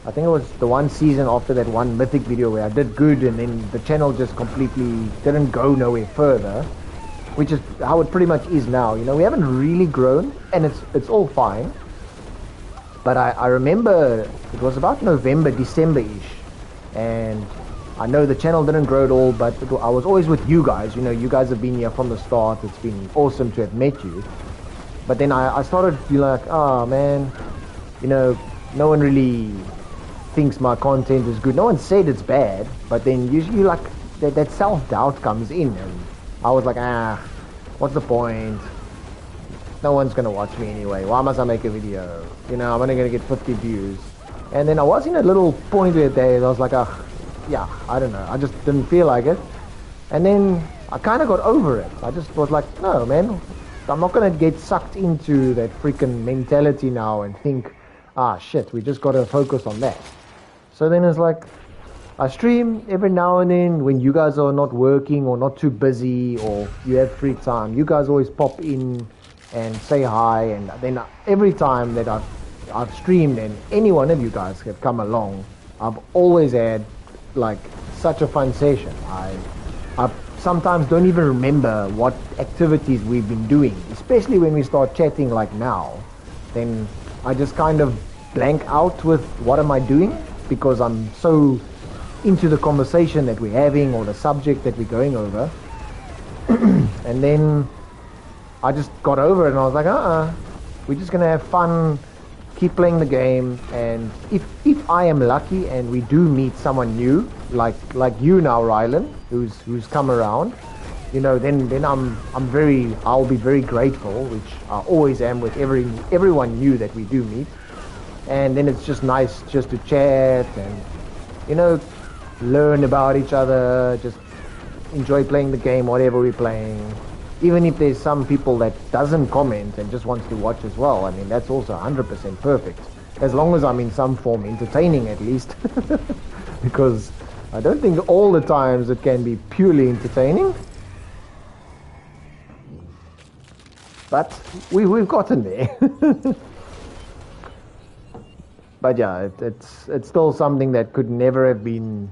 I think it was the one season after that one Mythic video where I did good, and then the channel just completely didn't go nowhere further, which is how it pretty much is now. You know, we haven't really grown, and it's all fine. But I remember it was about November, December-ish, and I know the channel didn't grow at all, but I was always with you guys. You know, you guys have been here from the start. It's been awesome to have met you. But then I started to feel like, oh man, you know, no one really thinks my content is good. No one said it's bad, but then usually like that self-doubt comes in, and I was like, what's the point? No one's gonna watch me anyway. Why must I make a video? You know, I'm only gonna get 50 views. And then I was in a little point where I was like, yeah, I don't know. I just didn't feel like it. And then I kind of got over it. I just was like, no, man, I'm not going to get sucked into that freaking mentality now and think, shit, we just got to focus on that. So then it's like, I stream every now and then when you guys are not working or not too busy or you have free time. You guys always pop in and say hi. And then every time that I've streamed and any one of you guys have come along, I've always had like such a fun session. I sometimes don't even remember what activities we've been doing, especially when we start chatting like now. Then I just kind of blank out with what am I doing, because I'm so into the conversation that we're having or the subject that we're going over. And then I just got over it and I was like, we're just gonna have fun, keep playing the game, and if I am lucky and we do meet someone new, like you now, Rylan, who's come around, you know, then I'll be very grateful, which I always am with everyone new that we do meet. And then it's just nice just to chat and, you know, learn about each other, just enjoy playing the game, whatever we're playing. Even if there's some people that doesn't comment and just wants to watch as well, I mean, that's also 100% perfect. As long as I'm in some form entertaining at least. Because I don't think all the times it can be purely entertaining. But we've gotten there. But yeah, it's still something that could never have been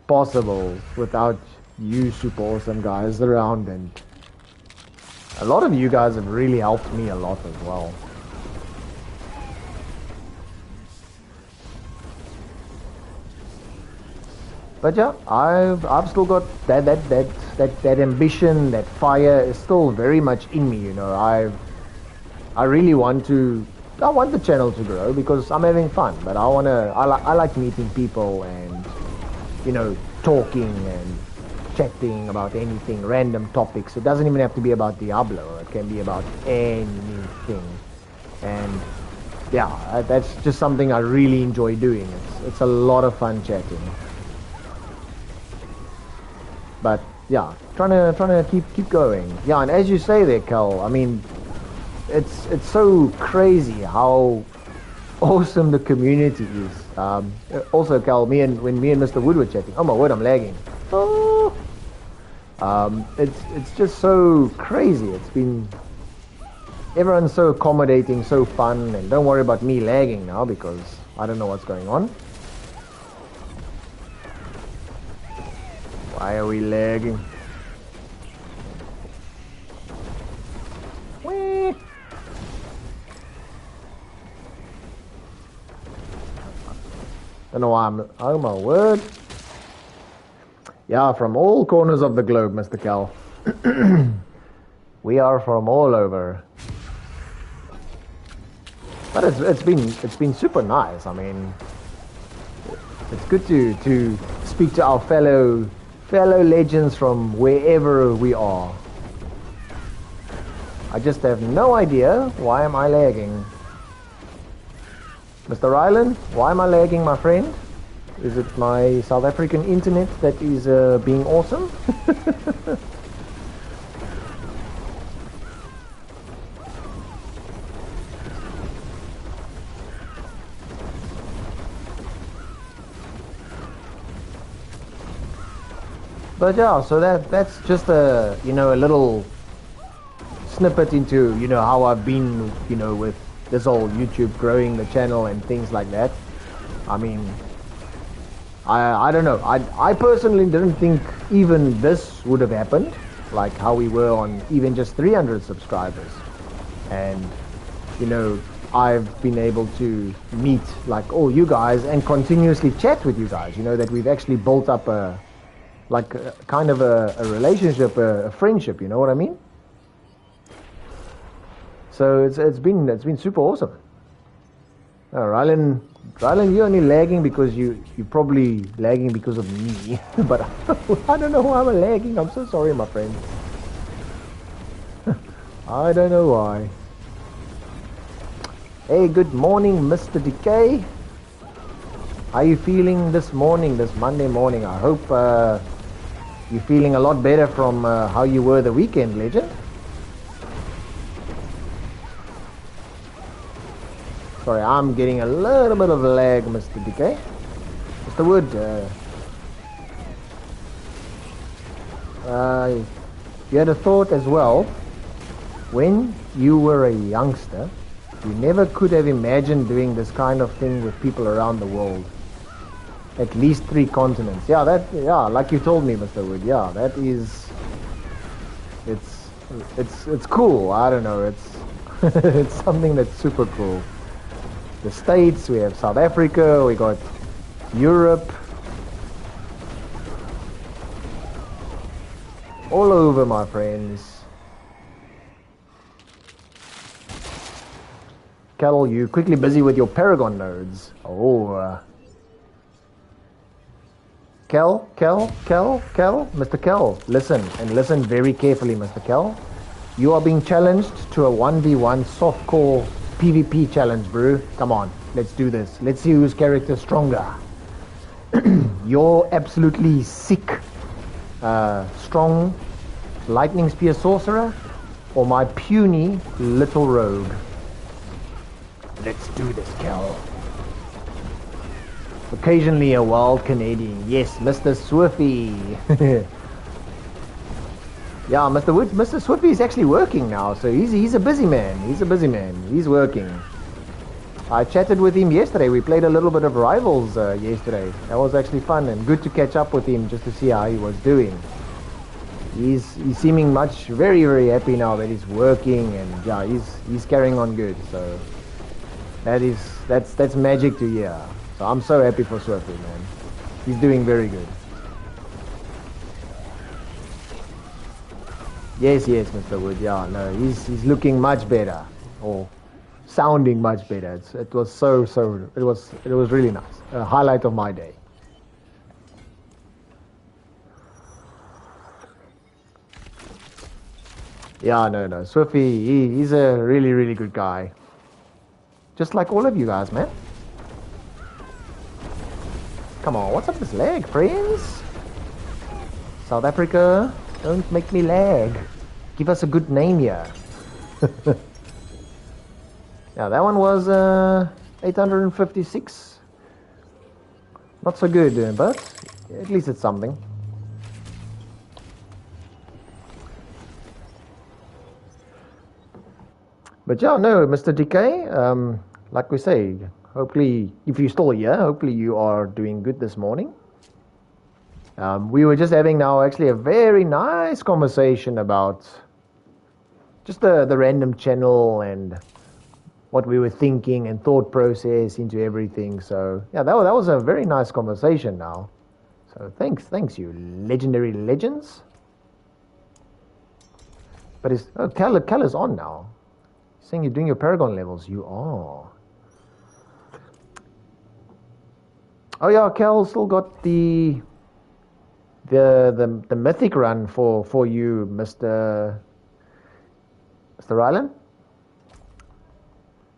possible without you super awesome guys around, and a lot of you guys have really helped me a lot as well. But yeah, I've still got that ambition, that fire is still very much in me, you know. I really want the channel to grow because I'm having fun, but I like meeting people and, you know, talking and chatting about anything, random topics. It doesn't even have to be about Diablo. It can be about anything. And yeah, that's just something I really enjoy doing. It's a lot of fun chatting. But yeah, trying to keep going. Yeah, and as you say there, Cal, I mean, it's so crazy how awesome the community is. Also, Cal, when me and Mr. Wood were chatting, oh my word, I'm lagging. Oh. It's just so crazy. Everyone's so accommodating, so fun, and don't worry about me lagging now because I don't know what's going on. Why are we lagging? Whee! Don't know why oh my word. Yeah, from all corners of the globe, Mr. Cal. We are from all over. But it's been super nice. I mean, it's good to speak to our fellow legends from wherever we are. I just have no idea why am I lagging. Mr. Rylan, why am I lagging, my friend? Is it my South African internet that is being awesome? But yeah, so that's just a, you know, a little snippet into, you know, how I've been, you know, with this whole YouTube, growing the channel and things like that. I mean, I don't know. I personally didn't think even this would have happened, like how we were on even just 300 subscribers. And, you know, I've been able to meet like all you guys and continuously chat with you guys, you know, that we've actually built up kind of a relationship, a friendship, you know what I mean? So it's been super awesome. Rylan, you're only lagging because you're probably lagging because of me. But I don't know why I'm lagging. I'm so sorry, my friend. I don't know why. Hey, good morning, Mr. Decay. How are you feeling this morning, this Monday morning? I hope you're feeling a lot better from how you were the weekend, legend. Sorry, I'm getting a little bit of lag, Mr. Decay. Mr. Wood, you had a thought as well. When you were a youngster, you never could have imagined doing this kind of thing with people around the world. At least 3 continents. Yeah, like you told me, Mr. Wood. Yeah, that is, it's cool. I don't know, it's it's something that's super cool. The States, we have South Africa, we got Europe, all over, my friends. Cal, you quickly busy with your Paragon nodes. Oh, Kel, Mr. Kel, listen, and listen very carefully, Mr. Kel. You are being challenged to a 1v1 softcore PvP challenge, bro. Come on, let's do this. Let's see whose character is stronger. You're absolutely sick, strong lightning spear sorcerer, or my puny little rogue. Let's do this, Kel. Occasionally a wild Canadian. Yes, Mr. Swiffy. Yeah, Mr. Woods, Mr. Swiffy is actually working now, so he's a busy man. He's working. I chatted with him yesterday. We played a little bit of Rivals yesterday. That was actually fun and good to catch up with him just to see how he was doing. He's seeming very, very happy now that he's working, and yeah, he's carrying on good. So that's magic to hear. So I'm so happy for Swiffy, man. He's doing very good. Yes, Mr. Wood. Yeah, no, he's looking much better, or sounding much better. It was it was really nice. A highlight of my day. Yeah, no, Swiffy, he's a really, really good guy. Just like all of you guys, man. Come on, what's up this lag, friends? South Africa, don't make me lag. Give us a good name here. Yeah, that one was 856. Not so good, but at least it's something. But yeah, no, Mr. DK, like we say, hopefully, if you're still here, hopefully you are doing good this morning. We were just having now actually a very nice conversation about just the random channel and what we were thinking and thought process into everything. So yeah, that was a very nice conversation now. So thanks you legendary legends. But Cal is on now. Saying you're doing your Paragon levels. You are. Oh yeah, Cal still got the mythic run for you, Mr. Rylan.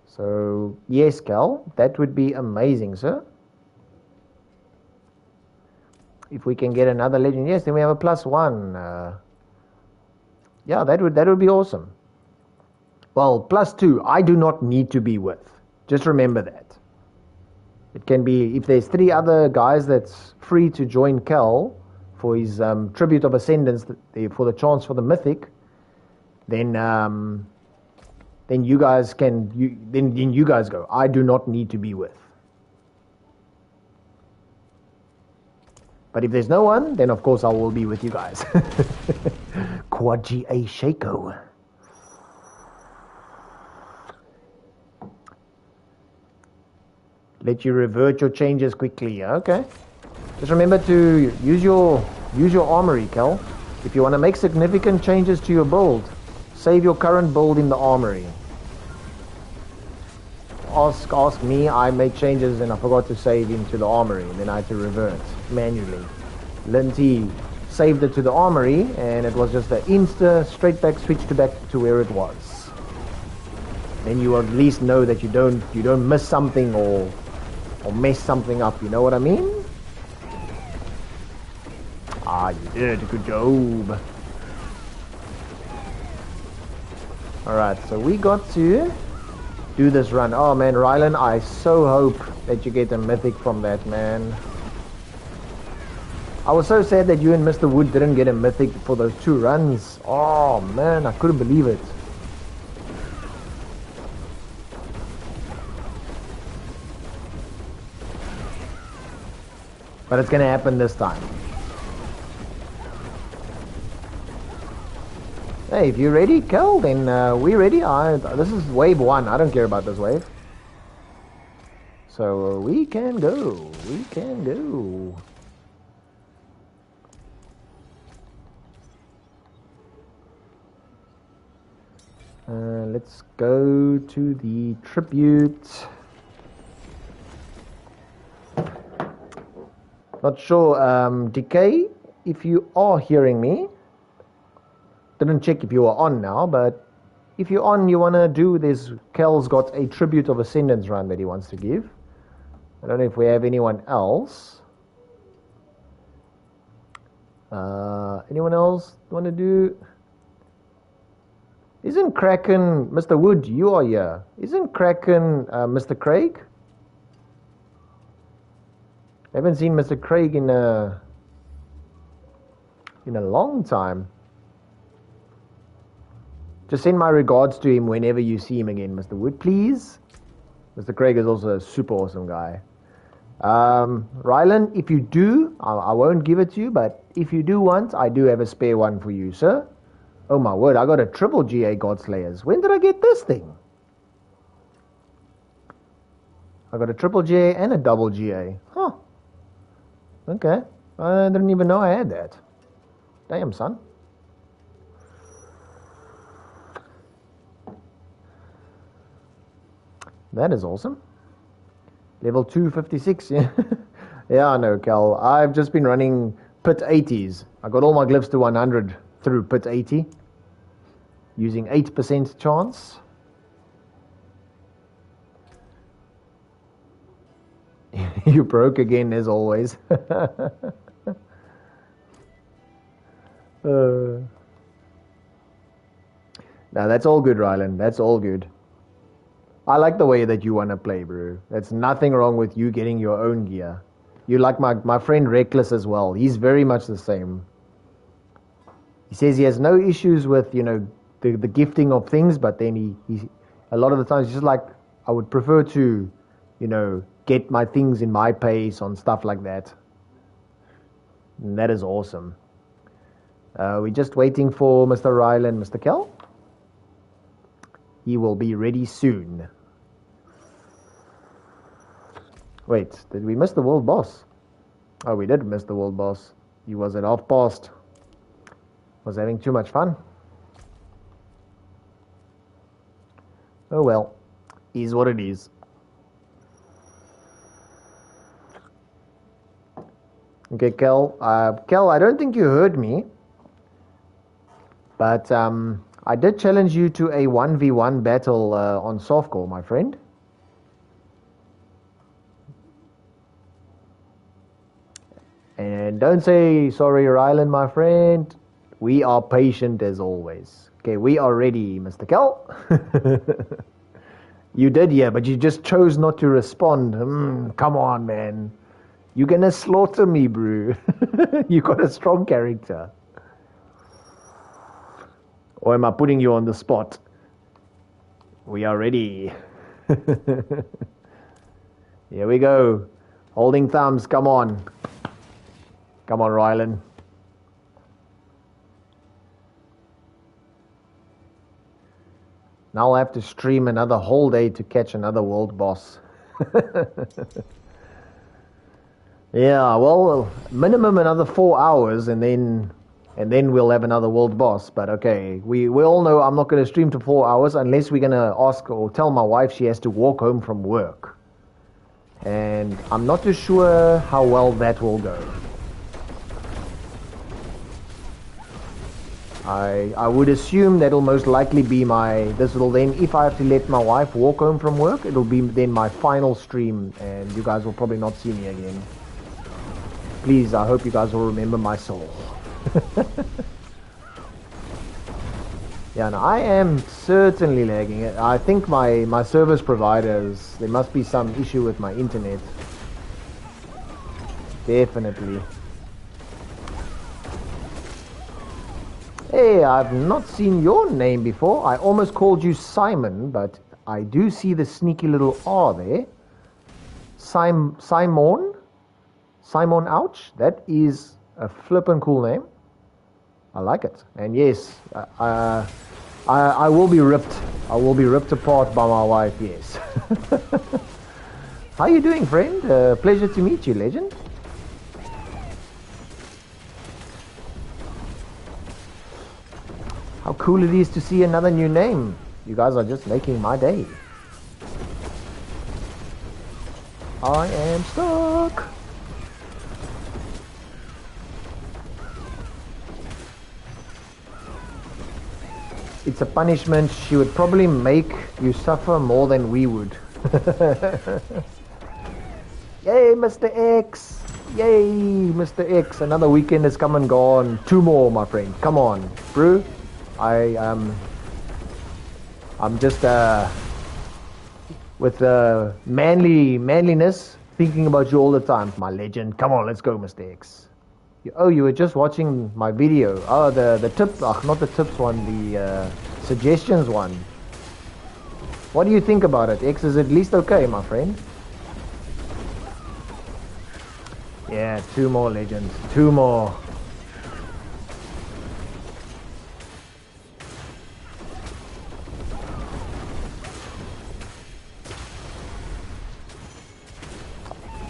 So yes, Cal, that would be amazing, sir. If we can get another legend, yes, then we have a +1. Yeah, that would be awesome. Well, +2, I do not need to be with. Just remember that. It can be, if there's 3 other guys that's free to join Cal for his Tribute of Ascendance, for the chance for the Mythic, then you guys then you guys go. I do not need to be with. But if there's no one, then of course I will be with you guys. Kwaji A. Shako. Let you revert your changes quickly. Okay. Just remember to use your armory, Cal. If you want to make significant changes to your build, save your current build in the armory. Ask me. I made changes and I forgot to save into the armory. Then I had to revert manually. Lindsay saved it to the armory, and it was just an straight back switch back to where it was. Then you at least know that you don't miss something or mess something up. You know what I mean? Ah, you did. Good job. Alright, so we got to do this run. Oh man, Rylan, I so hope that you get a mythic from that, man. I was so sad that you and Mr. Wood didn't get a mythic for those 2 runs. Oh man, I couldn't believe it. But it's going to happen this time. Hey, if you're ready, Kel, then we're ready. This is wave 1. I don't care about this wave. So we can go. We can go. Let's go to the tribute. Not sure, Decay, if you are hearing me. Didn't check if you are on now, but if you're on, you want to do this. Kel's got a Tribute of Ascendance run that he wants to give. I don't know if we have anyone else. Anyone else want to do? Isn't Kraken, Mr. Wood, you are here. Isn't Kraken Mr. Craig? I haven't seen Mr. Craig in a long time. Just send my regards to him whenever you see him again, Mr. Wood, please. Mr. Craig is also a super awesome guy. Rylan, if you do, I won't give it to you, but if you do want, I do have a spare one for you, sir. Oh my word, I got a triple GA Godslayers. When did I get this thing? I got a triple GA and a double GA. Huh. Okay. I didn't even know I had that. Damn, son. That is awesome. Level 256, yeah. Yeah, I know, Cal. I've just been running pit 80s. I got all my glyphs to 100 through pit 80. Using 8% chance. You broke again, as always. No, that's all good, Rylan. That's all good. I like the way that you want to play, bro. There's nothing wrong with you getting your own gear. You like my friend Reckless as well. He's very much the same. He says he has no issues with, the gifting of things, but then he a lot of the times he's just like, I would prefer to, get my things in my pace on stuff like that. And that is awesome. We're just waiting for Mr. Rylan, Mr. Kel. He will be ready soon. Wait, did we miss the world boss? Oh, we did miss the world boss. He was at half past. Was having too much fun. Oh well, is what it is. Okay, Kel. Kel, I don't think you heard me. But I did challenge you to a 1v1 battle on softcore, my friend. And don't say sorry, Rylan, my friend. We are patient as always. Okay, we are ready, Mr. Kel. You did, yeah, but you just chose not to respond. Come on, man. You're gonna slaughter me, bro. You got a strong character. Or am I putting you on the spot? We are ready. Here we go. Holding thumbs, come on. Come on, Rylan. Now I'll have to stream another whole day to catch another world boss. Yeah, well, minimum another 4 hours and then we'll have another world boss. But okay, we all know I'm not going to stream to 4 hours unless we're going to ask or tell my wife she has to walk home from work. And I'm not too sure how well that will go. I would assume that'll most likely be this will then, if I have to let my wife walk home from work, it'll be then my final stream and you guys will probably not see me again. Please, I hope you guys will remember my soul. Yeah, no, I am certainly lagging. I think my service providers, there must be some issue with my internet. Definitely. Hey, I've not seen your name before. I almost called you Simon, but I do see the sneaky little R there. Simon? Simon Ouch. That is a flippin' cool name. I like it. And yes, I will be ripped. I will be ripped apart by my wife, yes. How you doing, friend? Pleasure to meet you, legend. How cool it is to see another new name. You guys are just making my day. I am stuck. It's a punishment. She would probably make you suffer more than we would. Yay, Mr. X. Yay, Mr. X. Another weekend has come and gone. 2 more, my friend. Come on, bro. I'm just with manliness thinking about you all the time, my legend. Come on, let's go, Mr. X. Oh, you were just watching my video. Oh, the tip, not the tips one, the suggestions one. What do you think about it? X is at least okay, my friend. Yeah, 2 more legends. 2 more.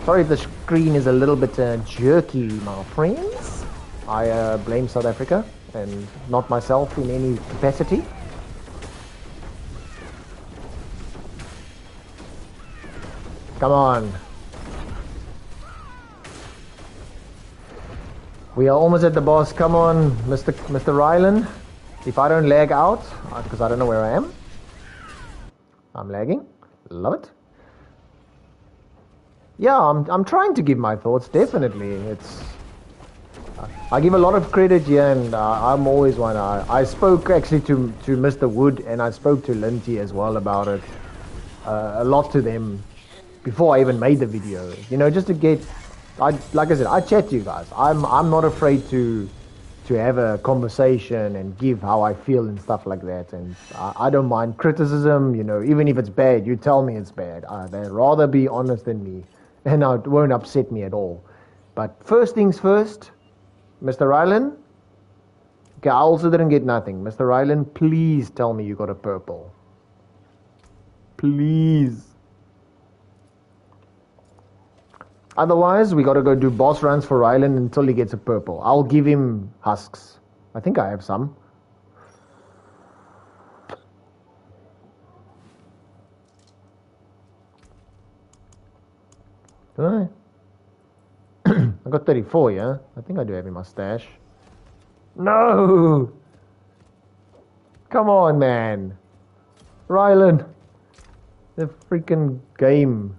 Sorry if the screen is a little bit jerky, my friends. I blame South Africa and not myself in any capacity. Come on. We are almost at the boss. Come on, Mr. Rylan. If I don't lag out, because I don't know where I am. I'm lagging. Love it. Yeah, I'm trying to give my thoughts, definitely. I give a lot of credit here, and I'm always one. I spoke actually to Mr. Wood, and I spoke to Linty as well about it. A lot to them before I even made the video. You know, just to get, like I said, I chat to you guys. I'm not afraid to have a conversation and give how I feel and stuff like that. And I don't mind criticism, you know, even if it's bad, you tell me it's bad. They'd rather be honest than me. And it won't upset me at all. But first things first, Mr. Rylan. Okay, I also didn't get nothing. Mr. Rylan, please tell me you got a purple. Please. Otherwise, we got to go do boss runs for Rylan until he gets a purple. I'll give him husks. I think I have some. Don't I? I got 34, yeah? I think I do have in my stash. No! Come on, man. Rylan. The freaking game.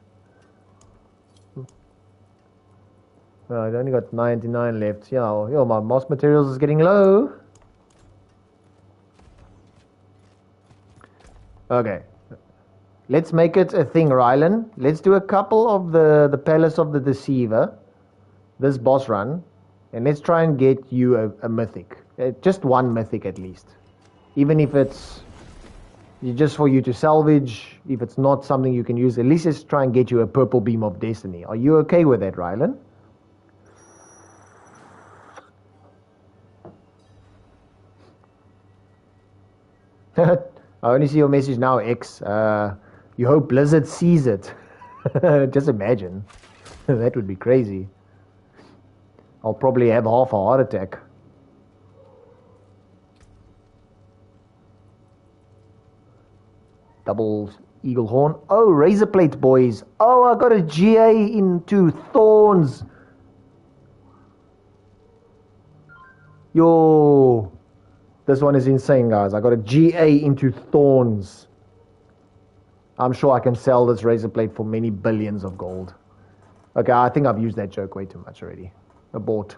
Well, I only got 99 left. Yeah, my moss materials is getting low. Okay. Let's make it a thing, Rylan. Let's do a couple of the Palace of the Deceiver, this boss run, and let's try and get you a mythic. Just one mythic at least. Even if it's just for you to salvage, if it's not something you can use, at least let's try and get you a purple beam of destiny. Are you okay with that, Rylan? I only see your message now, X. You hope Blizzard sees it. Just imagine. That would be crazy. I'll probably have half a heart attack. Double eagle horn. Oh, razor plate, boys. Oh, I got a GA into thorns. Yo. This one is insane, guys. I got a GA into thorns. I'm sure I can sell this razor plate for many billions of gold. Okay, I think I've used that joke way too much already. Abort.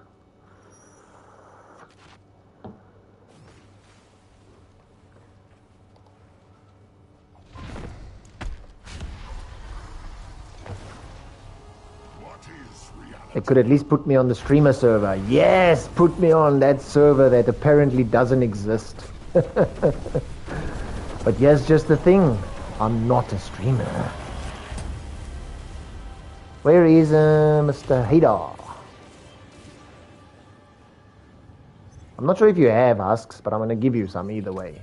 It could at least put me on the streamer server. Yes, put me on that server that apparently doesn't exist. But here's just the thing. I'm not a streamer. Where is Mr. Haydar? I'm not sure if you have husks, but I'm going to give you some either way.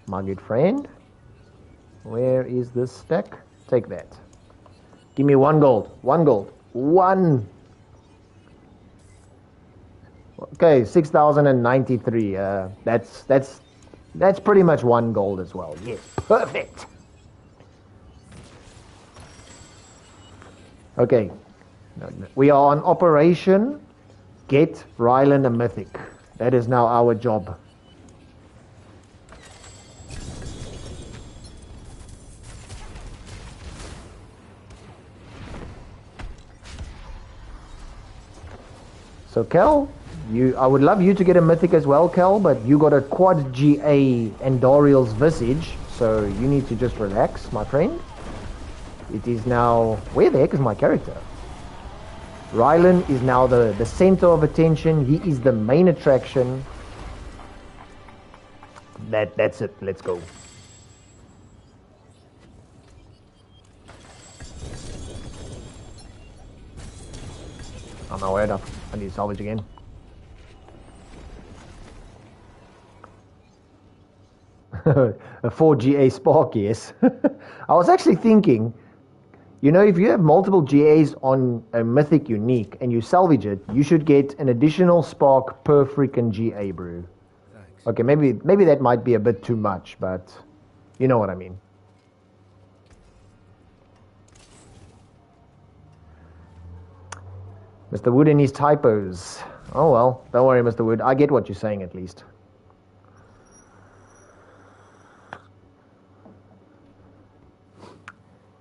My good friend. Where is this stack? Take that. Give me 1 gold. 1 gold. 1. Okay, 6,093. That's pretty much 1 gold as well. Yes, perfect. Okay, we are on Operation Get Rylan a Mythic. That is now our job. So Kel, I would love you to get a mythic as well, Kel, but you got a quad GA and Doriel's Visage, so you need to just relax, my friend. It is now... Where the heck is my character? Rylan is now the center of attention. He is the main attraction. That's it. Let's go. I'm not worried. I need to salvage again. A 4GA spark, yes. I was actually thinking, you know, if you have multiple GAs on a mythic unique and you salvage it, you should get an additional spark per freaking GA, bro. Thanks. Okay, maybe that might be a bit too much, but you know what I mean. Mr. Wood and his typos. Oh well, don't worry, Mr. Wood. I get what you're saying at least.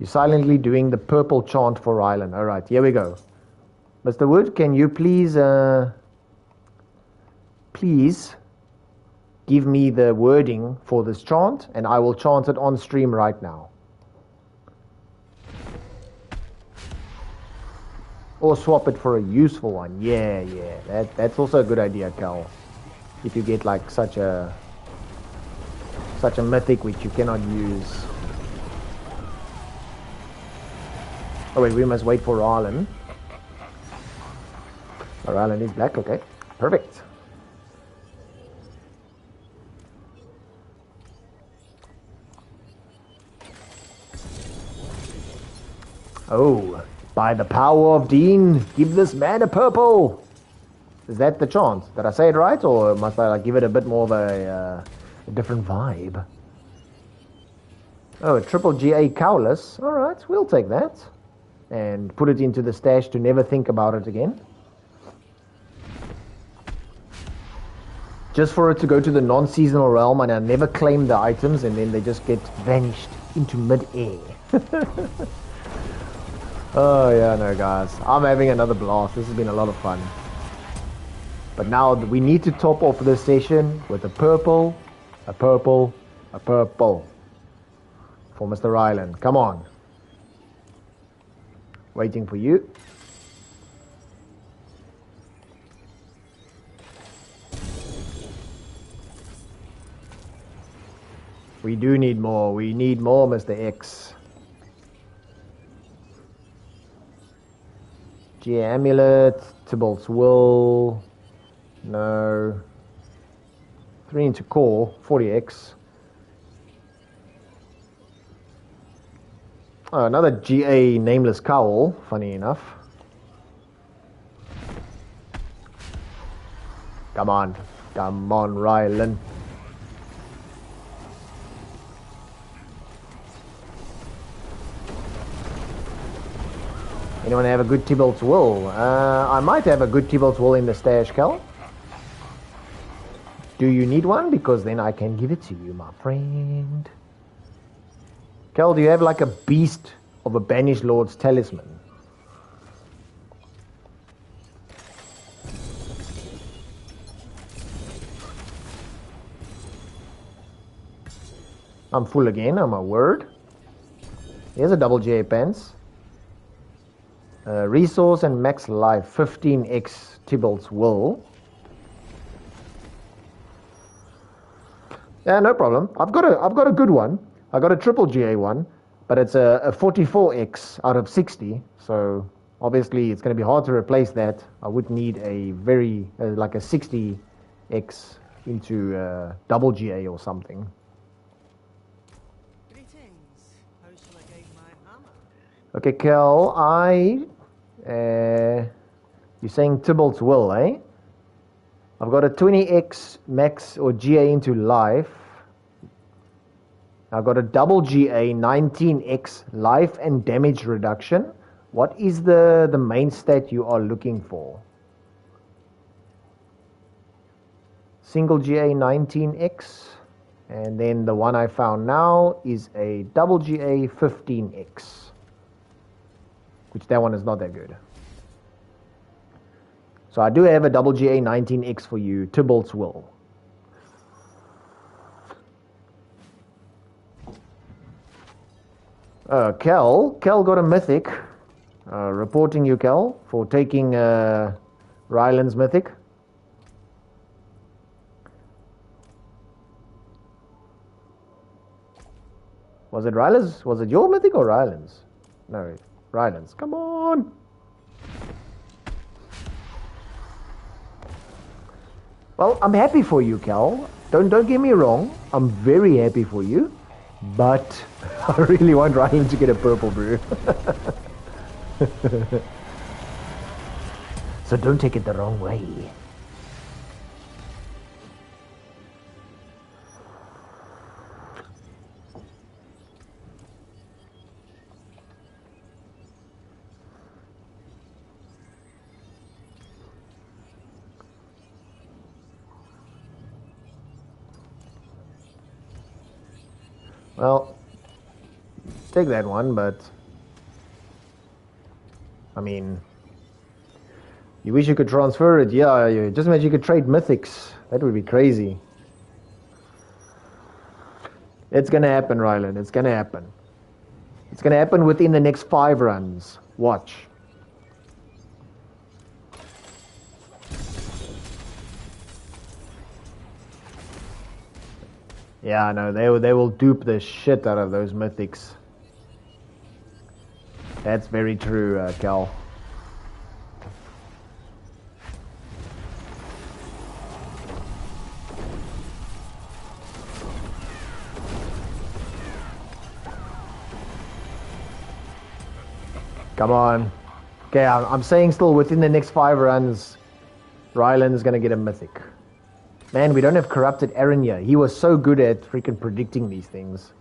You're silently doing the purple chant for Rylan. All right, here we go. Mr. Wood, can you please give me the wording for this chant, and I will chant it on stream right now. Or swap it for a useful one. Yeah. That's also a good idea, Cal. If you get like such a mythic which you cannot use. Oh wait, we must wait for Rylan. Oh, Rylan is black, okay. Perfect. Oh, by the power of Dean, give this man a purple. Is that the chant? Did I say it right, or must I like give it a bit more of a different vibe? Oh, a triple GA Cowless. All right, we'll take that. And put it into the stash to never think about it again. Just for it to go to the non-seasonal realm and I never claim the items and then they just get vanished into mid-air. Oh yeah, no guys. I'm having another blast. This has been a lot of fun. But now we need to top off this session with a purple. For Mr. Rylan. Come on. Waiting for you. We do need more. We need more, Mr. X. G Amulet, Tybalt's Will. No. 3 into core, 40x. Oh, another GA Nameless Cowl, funny enough. Come on, Rylan. Anyone have a good Tybalt's Will? I might have a good Tybalt's Will in the stash, Cal. Do you need one? Because then I can give it to you, my friend. Cal, do you have like a beast of a Banished Lord's Talisman? I'm full again, I'm a word. Here's a double GA pants. Resource and max life, 15x Tybalt's Will. Yeah, no problem. I've got a good one. I got a triple GA one, but it's a 44x out of 60. So obviously it's going to be hard to replace that. I would need a very like a 60 X into double GA or something. Greetings. How shall I guide my hammer? Okay, Kel, you're saying Tybalt's Will, eh? I've got a 20x max or GA into life. I've got a double GA 19x life and damage reduction. What is the main stat you are looking for? Single GA 19x. And then the one I found now is a double GA 15x. Which that one is not that good. So I do have a double GA 19x for you, Tybalt's Will. Kel got a mythic. Reporting you, Kel, for taking Ryland's mythic. Was it Ryland's? Was it your mythic or Ryland's? No, Ryland's. Come on. Well, I'm happy for you, Cal. Don't get me wrong. I'm very happy for you. But I really want Ryland to get a purple brew. So don't take it the wrong way. Well, take that one, but I mean, you wish you could transfer it. Yeah, just imagine you could trade mythics. That would be crazy. It's gonna happen, Ryland. It's gonna happen. It's gonna happen within the next 5 runs. Watch. Yeah, no, they will dupe the shit out of those mythics. That's very true, Cal. Come on. Okay, I'm saying still within the next 5 runs, Ryland is going to get a mythic. Man, we don't have Corrupted Aaron here. He was so good at freaking predicting these things.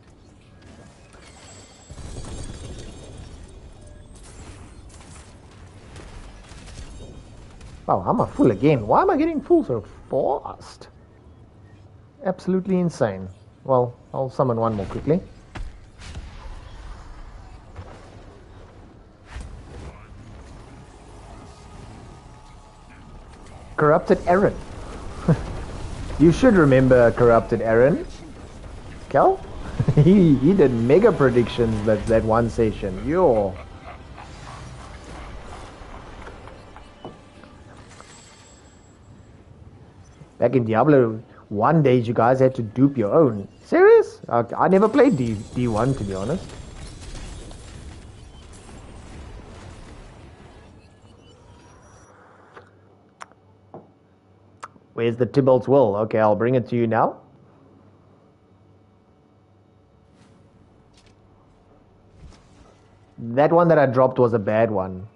Wow, I'm a full again. Why am I getting full so fast? Absolutely insane. Well, I'll summon one more quickly. Corrupted Aaron. You should remember Corrupted Aaron. Cal? he did mega predictions that one session. Yo. Back in Diablo 1 days, you guys had to dupe your own. Serious? I never played D1, to be honest. Where's the Tybalt's Will? Okay, I'll bring it to you now. That one that I dropped was a bad one.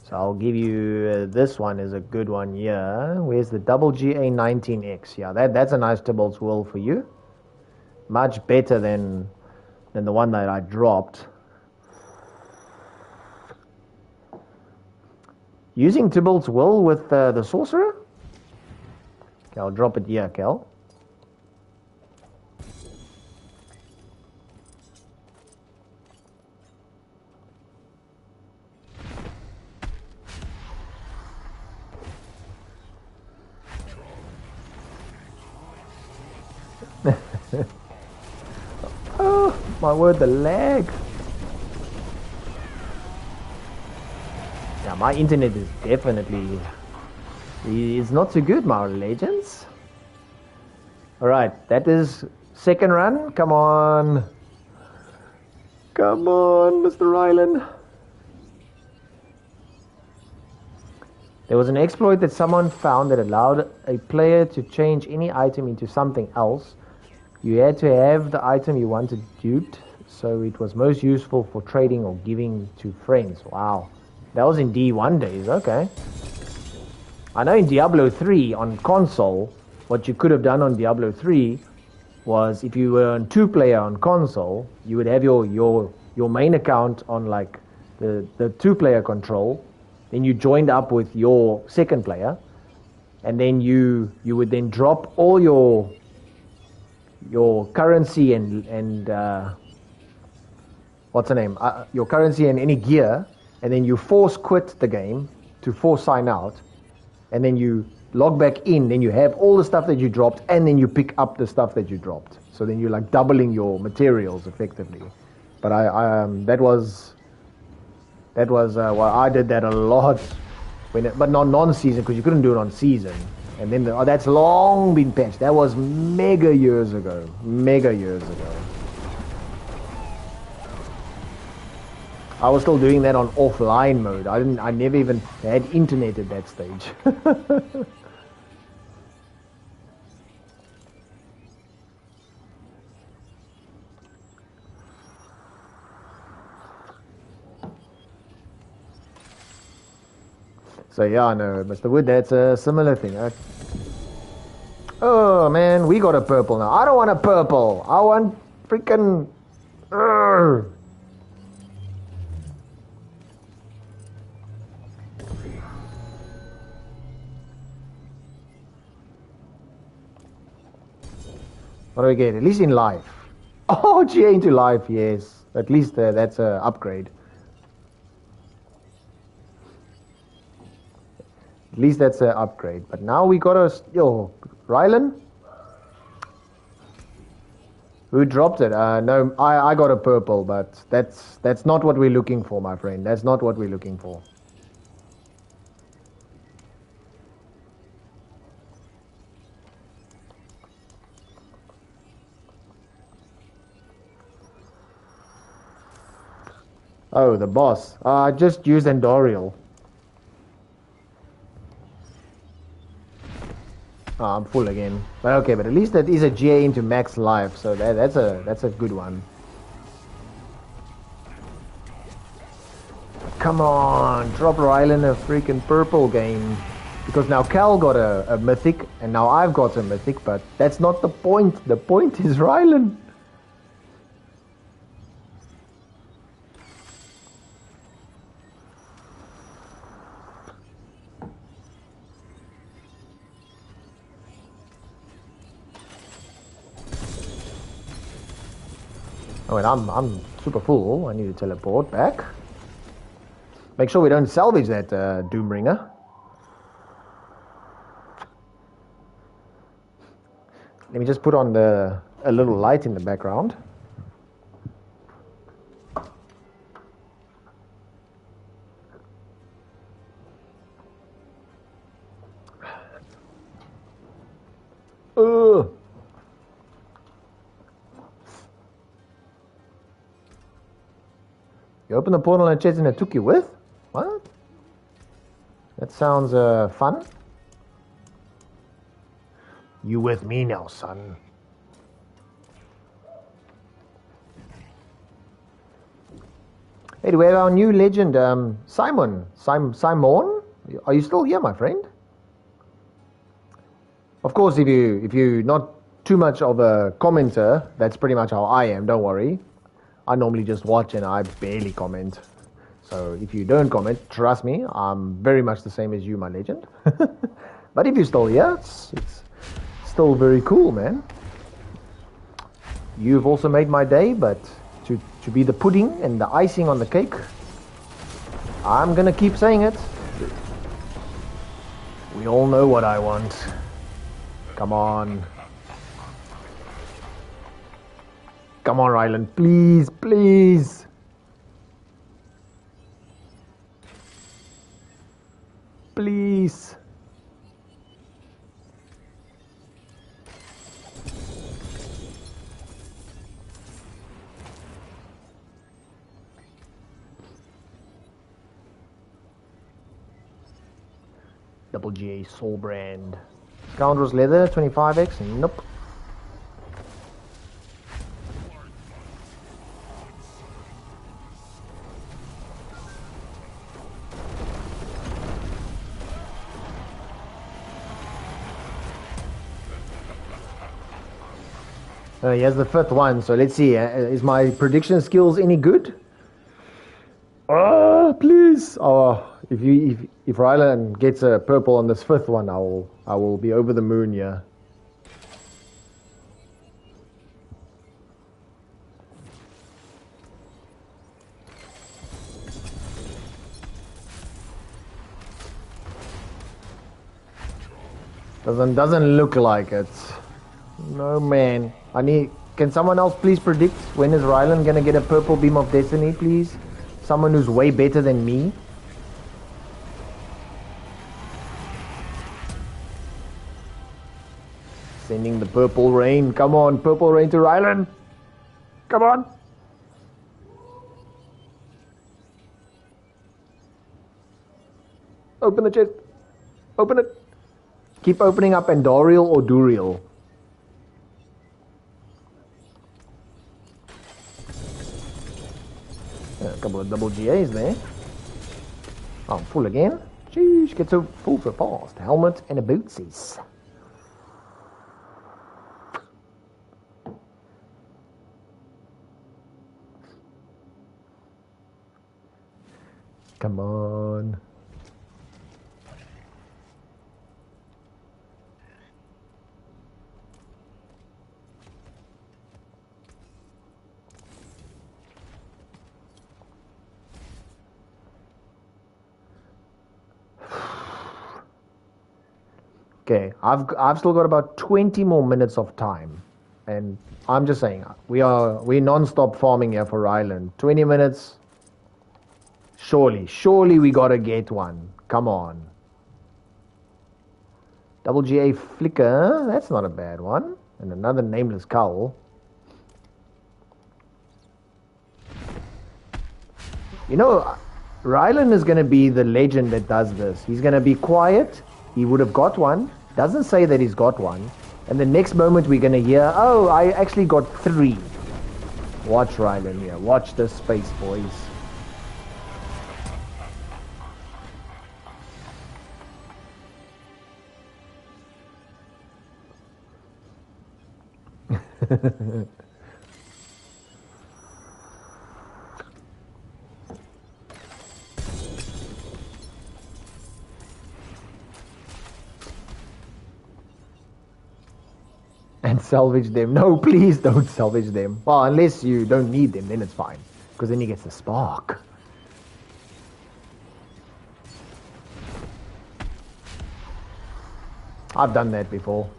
So I'll give you this one is a good one here. Where's the double GA 19X? Yeah, that's a nice Tybalt's Will for you. Much better than the one that I dropped. Using Tybalt's Will with the Sorcerer? Okay, I'll drop it here, Kel. Oh, my word, the lag. Yeah, my internet is definitely... It's not so good, my legends. Alright, that is second run. Come on. Come on, Mr. Ryland. There was an exploit that someone found that allowed a player to change any item into something else. You had to have the item you wanted duped, so it was most useful for trading or giving to friends. Wow. That was in D1 days, okay. I know in Diablo 3 on console, what you could have done on Diablo 3 was if you were on 2-player on console, you would have your main account on like the 2-player control, then you joined up with your second player, and then you would then drop all your currency and what's the name? Your currency and any gear, and then you force quit the game to force sign out, and then you log back in, then you have all the stuff that you dropped, and then you pick up the stuff that you dropped. So then you're like doubling your materials effectively. But that was well, I did that a lot but not non-season, because you couldn't do it on season. And then that's long been patched. That was mega years ago. I was still doing that on offline mode. I never even had internet at that stage. So yeah, no, Mr. Wood, that's a similar thing. Oh man, we got a purple now. I don't want a purple. I want freaking. What do we get? At least in life. Oh, GA into life, yes. At least that's an upgrade. At least that's an upgrade. But now we got a... Yo, Rylan? Who dropped it? No, I got a purple, but that's not what we're looking for, my friend. That's not what we're looking for. Oh, the boss. I just used Endorial. Oh, I'm full again. But okay, but at least that is a GA into max life, so that's a good one. Come on, drop Rylan a freaking purple game. Because now Cal got a mythic, and now I've got a mythic, but that's not the point. The point is Rylan. Oh, and I'm super full. I need to teleport back. Make sure we don't salvage that Doombringer. Let me just put on a little light in the background. You opened the portal and chased and it took you with? What? That sounds fun. You with me now, son. Hey, do we have our new legend, Simon? Simon? Are you still here, my friend? Of course, if you're not too much of a commenter, that's pretty much how I am, don't worry. I normally just watch and I barely comment. So if you don't comment, trust me, I'm very much the same as you, my legend. But if you're still here, it's still very cool, man. You've also made my day, but to be the pudding and the icing on the cake, I'm gonna keep saying it. We all know what I want. Come on. Come on, Rylan. Please, please. Please. Double GA Soul Brand. Scoundrel's Leather, 25x. Nope. He has the 5th one, so let's see. Is my prediction skills any good? Oh, please! Oh, if Rylan gets a purple on this 5th one, I will be over the moon. Yeah. Doesn't look like it. No man. Can someone else please predict when is Rylan gonna get a purple beam of destiny, please? Someone who's way better than me. Sending the purple rain. Come on, purple rain to Rylan. Come on. Open the chest. Open it. Keep opening up Andorial or Duriel. A couple of double GAs there. Oh, full again. Jeez, get so full so fast. Helmet and a bootsies. Come on. Okay, I've still got about 20 more minutes of time, and I'm just saying we're non-stop farming here for Ryland. 20 minutes. Surely we gotta get one. Come on. Double GA Flicker, that's not a bad one, and another nameless cowl. You know, Ryland is gonna be the legend that does this. He's gonna be quiet. He would have got one. Doesn't say that he's got one. And the next moment we're going to hear, oh, I actually got 3. Watch Rylan here. Watch this space, boys. And salvage them. No, please don't salvage them. Well, unless you don't need them, then it's fine. Because then he gets the spark. I've done that before.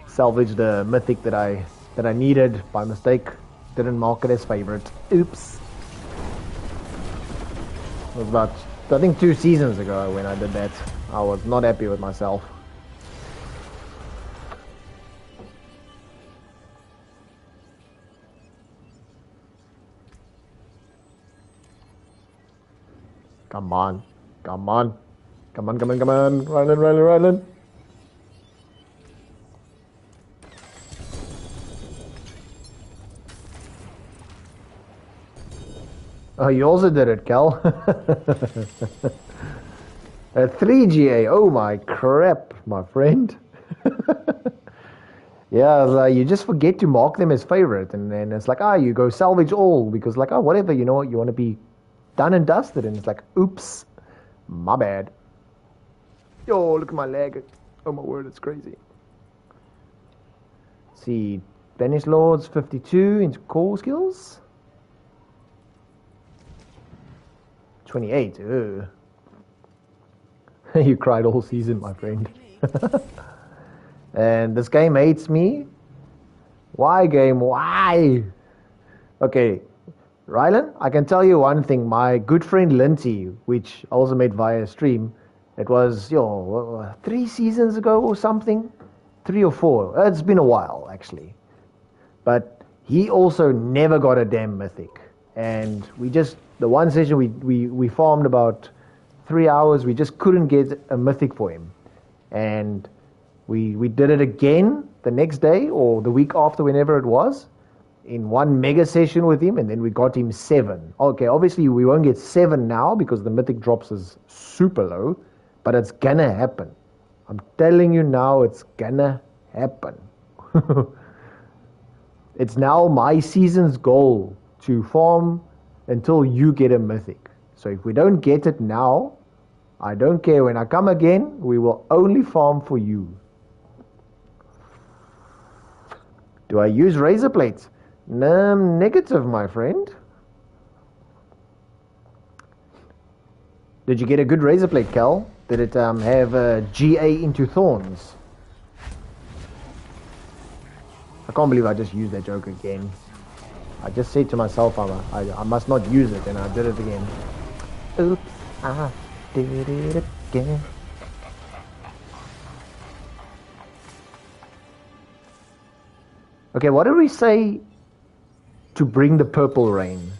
Salvaged the mythic that I needed by mistake. Didn't mark it as favorite. Oops. It was about, I think, 2 seasons ago when I did that. I was not happy with myself. Come on. Come on. Come on, come on, come on. Rylan. Oh, you also did it, Cal. A 3GA. Oh my crap, my friend. Yeah, you just forget to mark them as favorite, and then it's like, you go salvage all because, like, whatever, you know what, you want to be done and dusted, and it's like, oops, my bad. Yo, look at my leg. Oh my word, it's crazy. Let's see, Banish Lords 52 into core skills. 28. Ew. You cried all season, my friend. And this game hates me. Why, game? Why? Okay, Rylan, I can tell you one thing. My good friend Lindsay, which I also made via stream, it was 3 seasons ago or something. 3 or 4. It's been a while, actually. But he also never got a damn mythic. And we just, the one session we farmed about 3 hours. We just couldn't get a mythic for him. And we did it again the next day or the week after, whenever it was, in one mega session with him, and then we got him 7. Okay, obviously we won't get 7 now because the mythic drops is super low, but it's gonna happen. I'm telling you now, it's gonna happen. It's now my season's goal to farm until you get a mythic. So if we don't get it now, I don't care. When I come again, we will only farm for you. Do I use razor plates? No, negative, my friend. Did you get a good razor plate, Cal? Did it have GA into thorns? I can't believe I just used that joke again. I just said to myself, I must not use it, and I did it again. Oops, I did it again. Okay, what did we say to bring the purple rain?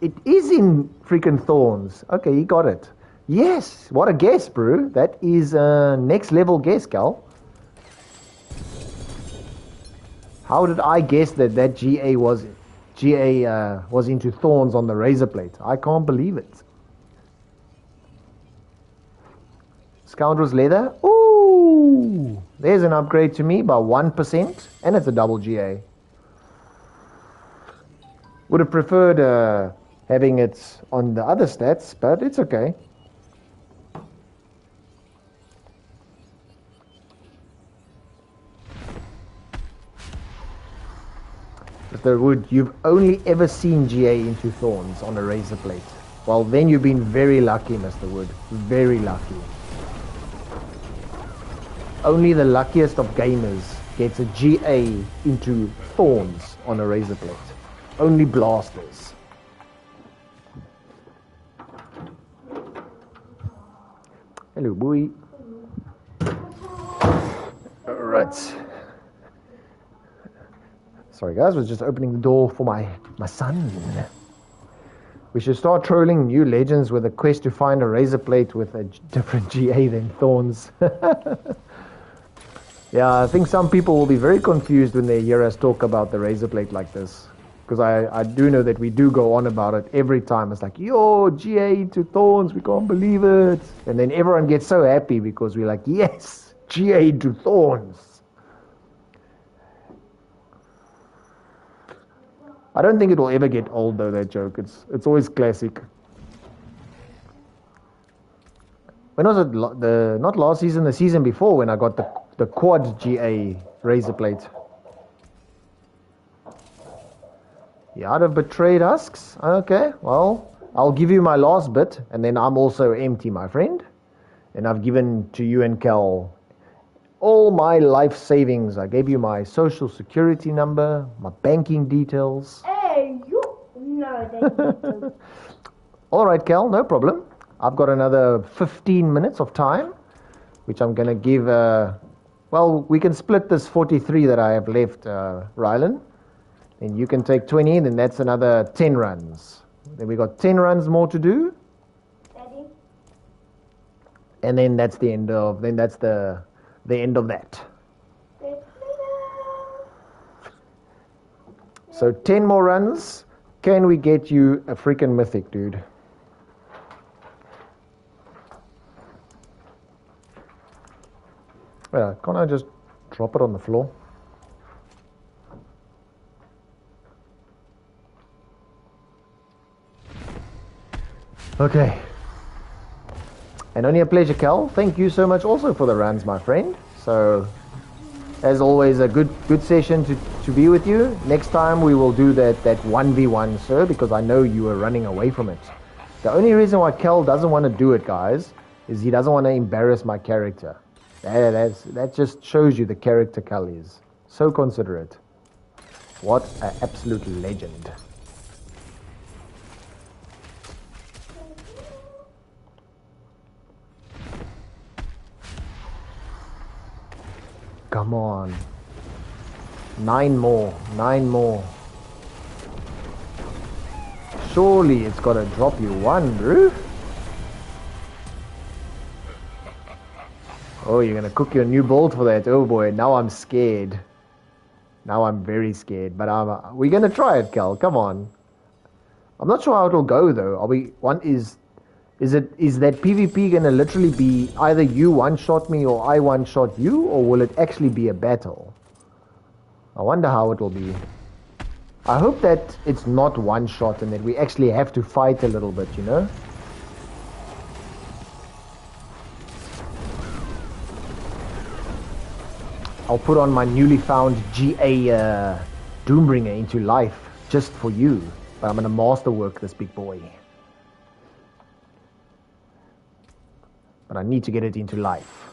It is in freaking thorns. Okay, you got it. Yes, what a guess, bro. That is a next level guess, Cal. How did I guess that GA was into thorns on the razor plate? I can't believe it. Scoundrel's leather. Ooh, there's an upgrade to me by 1%, and it's a double GA. Would have preferred having it on the other stats, but it's okay. Mr. Wood, you've only ever seen GA into thorns on a razor plate. Well, then you've been very lucky, Mr. Wood. Very lucky. Only the luckiest of gamers gets a GA into thorns on a razor plate. Only blasters. Hello, boy. Alright. Sorry guys, was just opening the door for my son. We should start trolling new legends with a quest to find a razor plate with a different GA than thorns. Yeah, I think some people will be very confused when they hear us talk about the razor plate like this. Because I do know that we do go on about it every time. It's like, yo, GA to thorns, we can't believe it. And then everyone gets so happy because we're like, yes, GA to thorns. I don't think it will ever get old though, that joke. It's always classic. When was it? Not last season, the season before, when I got the quad GA razor plate. You out of betrayed husks? Okay, well, I'll give you my last bit, and then I'm also empty, my friend. And I've given to you and Cal all my life savings. I gave you my social security number, my banking details. Hey, you. No, they don't. All right, Cal, no problem. I've got another 15 minutes of time, which I'm going to give... well, we can split this 43 that I have left, Rylan. And you can take 20, and then that's another 10 runs. Then we got 10 runs more to do. Daddy? And then that's the end of... Then that's the end of that. So 10 more runs. Can we get you a freaking mythic, dude? Well, can't I just drop it on the floor? Okay. And only a pleasure, Cal. Thank you so much also for the runs, my friend. So, as always, a good session to be with you. Next time we will do that 1v1, sir, because I know you are running away from it. The only reason why Cal doesn't want to do it, guys, is he doesn't want to embarrass my character. That just shows you the character Cal is. So considerate. What an absolute legend. Come on. 9 more. 9 more. Surely it's got to drop you one, bro. Oh, you're going to cook your new bolt for that. Oh boy, now I'm scared. Now I'm very scared. But we're going to try it, Cal. Come on. I'm not sure how it'll go though. Is that PvP going to literally be either you one-shot me or I one-shot you, or will it actually be a battle? I wonder how it will be. I hope that it's not one-shot and that we actually have to fight a little bit, you know? I'll put on my newly found GA Doombringer into life just for you. But I'm going to masterwork this big boy. But I need to get it into life.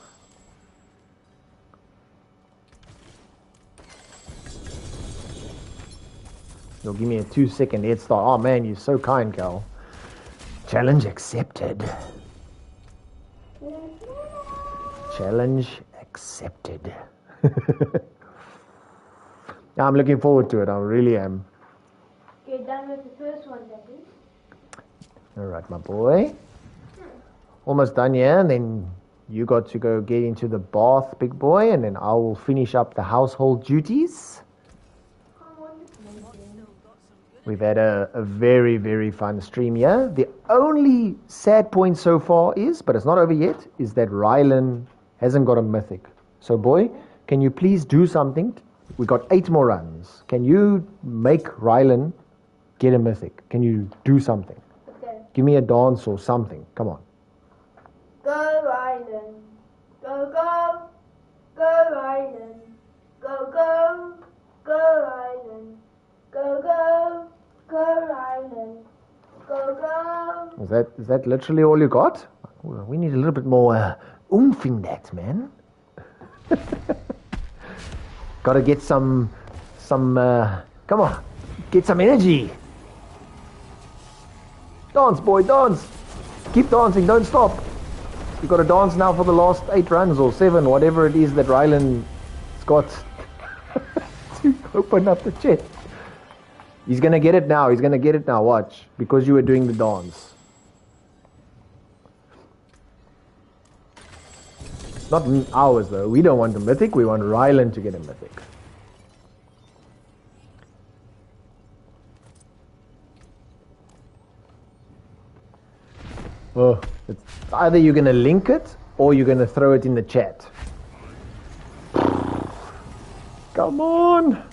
You'll give me a 2-second head start. Oh man, you're so kind, Cal. Challenge accepted. Challenge accepted. I'm looking forward to it. I really am. You're done with the first one, Daddy. Alright, my boy. Almost done, yeah, and then you got to go get into the bath, big boy, and then I will finish up the household duties. We've had a very, very fun stream here. The only sad point so far is, but it's not over yet, is that Rylan hasn't got a mythic. So, boy, can you please do something? We got 8 more runs. Can you make Rylan get a mythic? Can you do something? Okay. Give me a dance or something. Come on. Go Rylan. Go, go. Go Rylan. Go, go. Go Rylan. Go, go. Go Rylan. Go, go. Is that literally all you got? We need a little bit more oomph in that, man. Gotta get some, come on, get some energy. Dance, boy, dance. Keep dancing, don't stop. You gotta dance now for the last 8 runs or 7, whatever it is that Rylan's got to open up the chest. He's gonna get it now, watch, because you were doing the dance. Not ours though, we don't want a mythic, we want Rylan to get a mythic. Oh, it's either you're gonna link it or you're gonna throw it in the chat. Come on!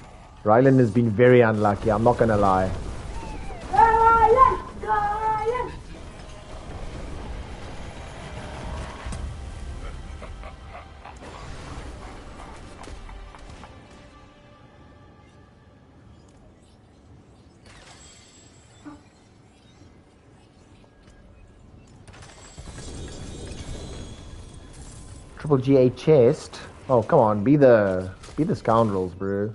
Rylan has been very unlucky, I'm not gonna lie. Go Rylan. Go Rylan. Triple GA chest. Oh, come on, be the scoundrels, bro.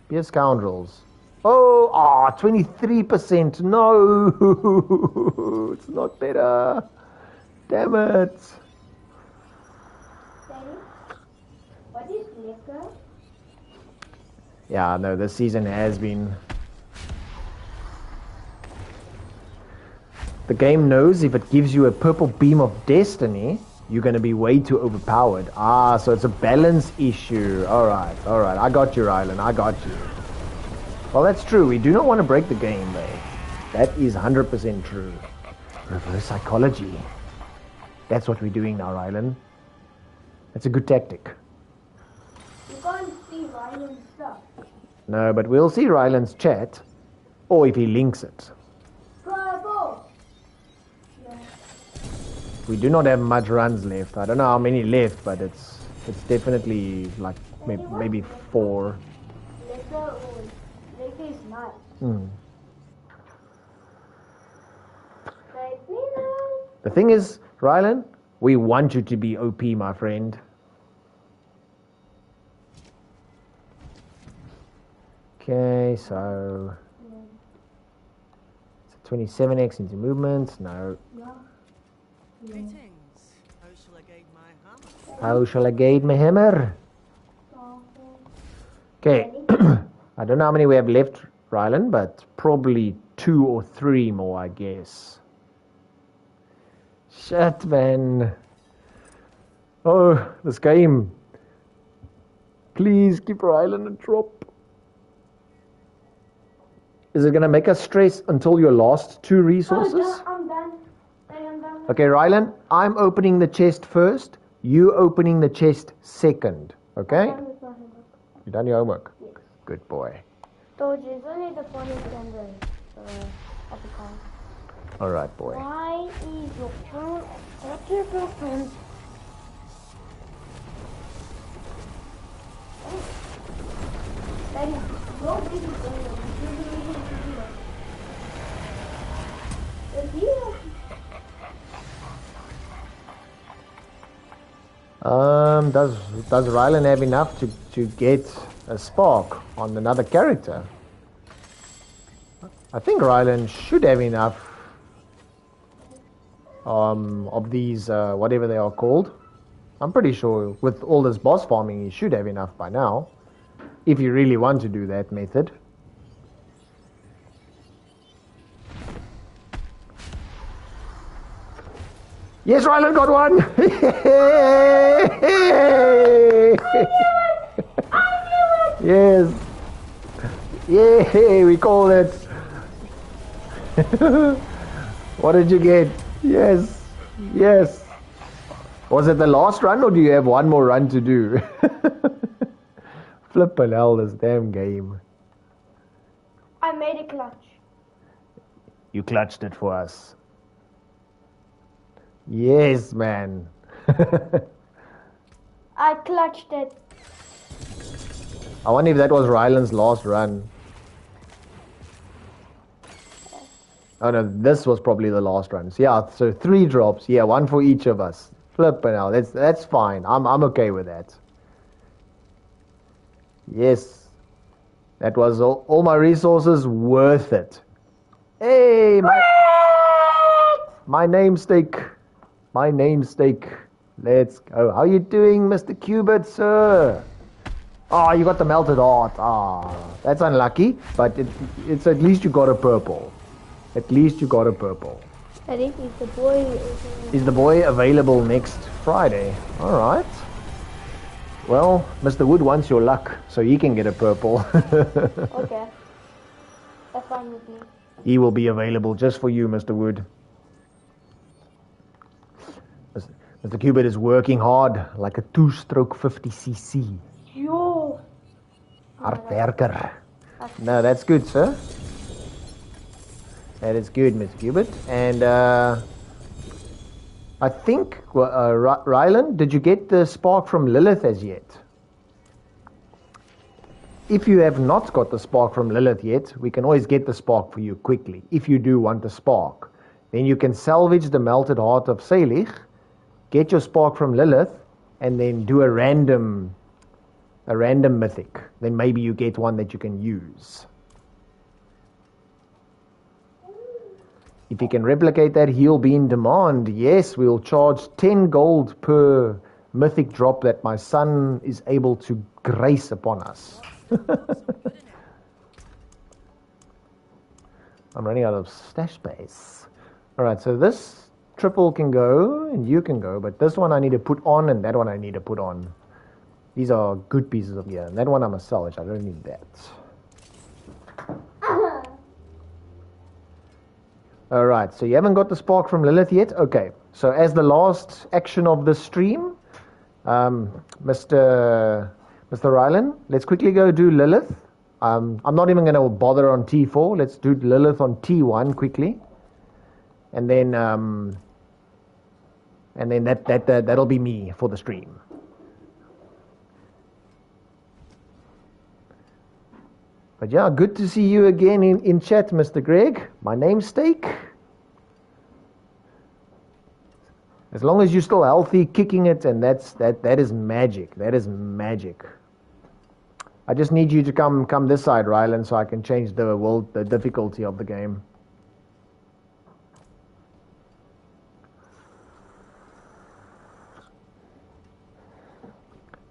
Be a scoundrels. Oh, 23%. No, it's not better. Damn it. Daddy, what is liquor? Yeah, no, this season has been... The game knows if it gives you a purple beam of destiny, you're going to be way too overpowered. So it's a balance issue. Alright. I got you, Rylan. I got you. Well, that's true. We do not want to break the game, though. That is 100% true. Reverse psychology. That's what we're doing now, Rylan. That's a good tactic. You can't see Rylan's stuff. No, but we'll see Rylan's chat. Or if he links it. Purple. Yeah. We do not have much runs left. I don't know how many left, but it's definitely like maybe 4. Liquor is nice. Like, The thing is, Rylan, we want you to be OP, my friend. Okay, so... It's a 27x into movement. No. Greetings. How shall I guide my hammer? How shall I guide my hammer? Okay. I don't know how many we have left, Rylan, but probably 2 or 3 more, I guess. Shit, man. Oh, this game. Please give Rylan a drop. Is it going to make us stress until your last 2 resources? Oh, I'm done. I'm done. Okay, Rylan, I'm opening the chest first. You opening the chest second. Okay? I'm done with my homework. You done your homework? Yes. Good boy. Told you, it's only the funny and the African. Alright, boy. Why is your phone? What's your girlfriend? Daddy, go baby, Does Rylan have enough to get a spark on another character? I think Rylan should have enough of these whatever they are called. I'm pretty sure with all this boss farming he should have enough by now. If you really want to do that method. Yes, Rylan got one! Yes. Yay, we called it. What did you get? Yes. Yes. Was it the last run or do you have one more run to do? Flippin' hell, this damn game. I made a clutch. You clutched it for us. Yes, man. I clutched it. I wonder if that was Rylan's last run. Oh no, this was probably the last run. So yeah, so 3 drops. Yeah, 1 for each of us. Flippin' hell, that's fine. I'm okay with that. Yes. That was all my resources worth it. Hey, my namesake. My namesake. Let's go. How you doing, Mr. Cubit, sir? Oh, you got the melted heart. Ah, that's unlucky, but it's at least you got a purple. At least you got a purple. I think he's the boy. Is the boy available next Friday? All right. Well, Mr. Wood wants your luck, so he can get a purple. Okay. That's fine with me. He will be available just for you, Mr. Wood. Mr. Cubit is working hard, like a 2-stroke 50cc. Yo. Hardwerker. No, that's good, sir. That is good, Mr. Cubit. And I think, Rylan, did you get the spark from Lilith as yet? If you have not got the spark from Lilith yet, we can always get the spark for you quickly. If you do want the spark, then you can salvage the melted heart of Selig, get your spark from Lilith, and then do a random mythic. Then maybe you get one that you can use. If you can replicate that, he'll be in demand. Yes, we'll charge 10 gold per mythic drop that my son is able to grace upon us. I'm running out of stash space. Alright, so this triple can go, and you can go, but this one I need to put on, and that one I need to put on. These are good pieces of gear, and that one I'm a salvage. I don't need that. Alright, so you haven't got the spark from Lilith yet? Okay, so as the last action of the stream, Mr. Rylan, let's quickly go do Lilith. I'm not even going to bother on T4. Let's do Lilith on T1 quickly. And then that'll be me for the stream. But yeah, good to see you again in chat, Mr. Greg. My name's Steak. As long as you're still healthy, kicking it, and that is magic. That is magic. I just need you to come this side, Rylan, so I can change the difficulty of the game.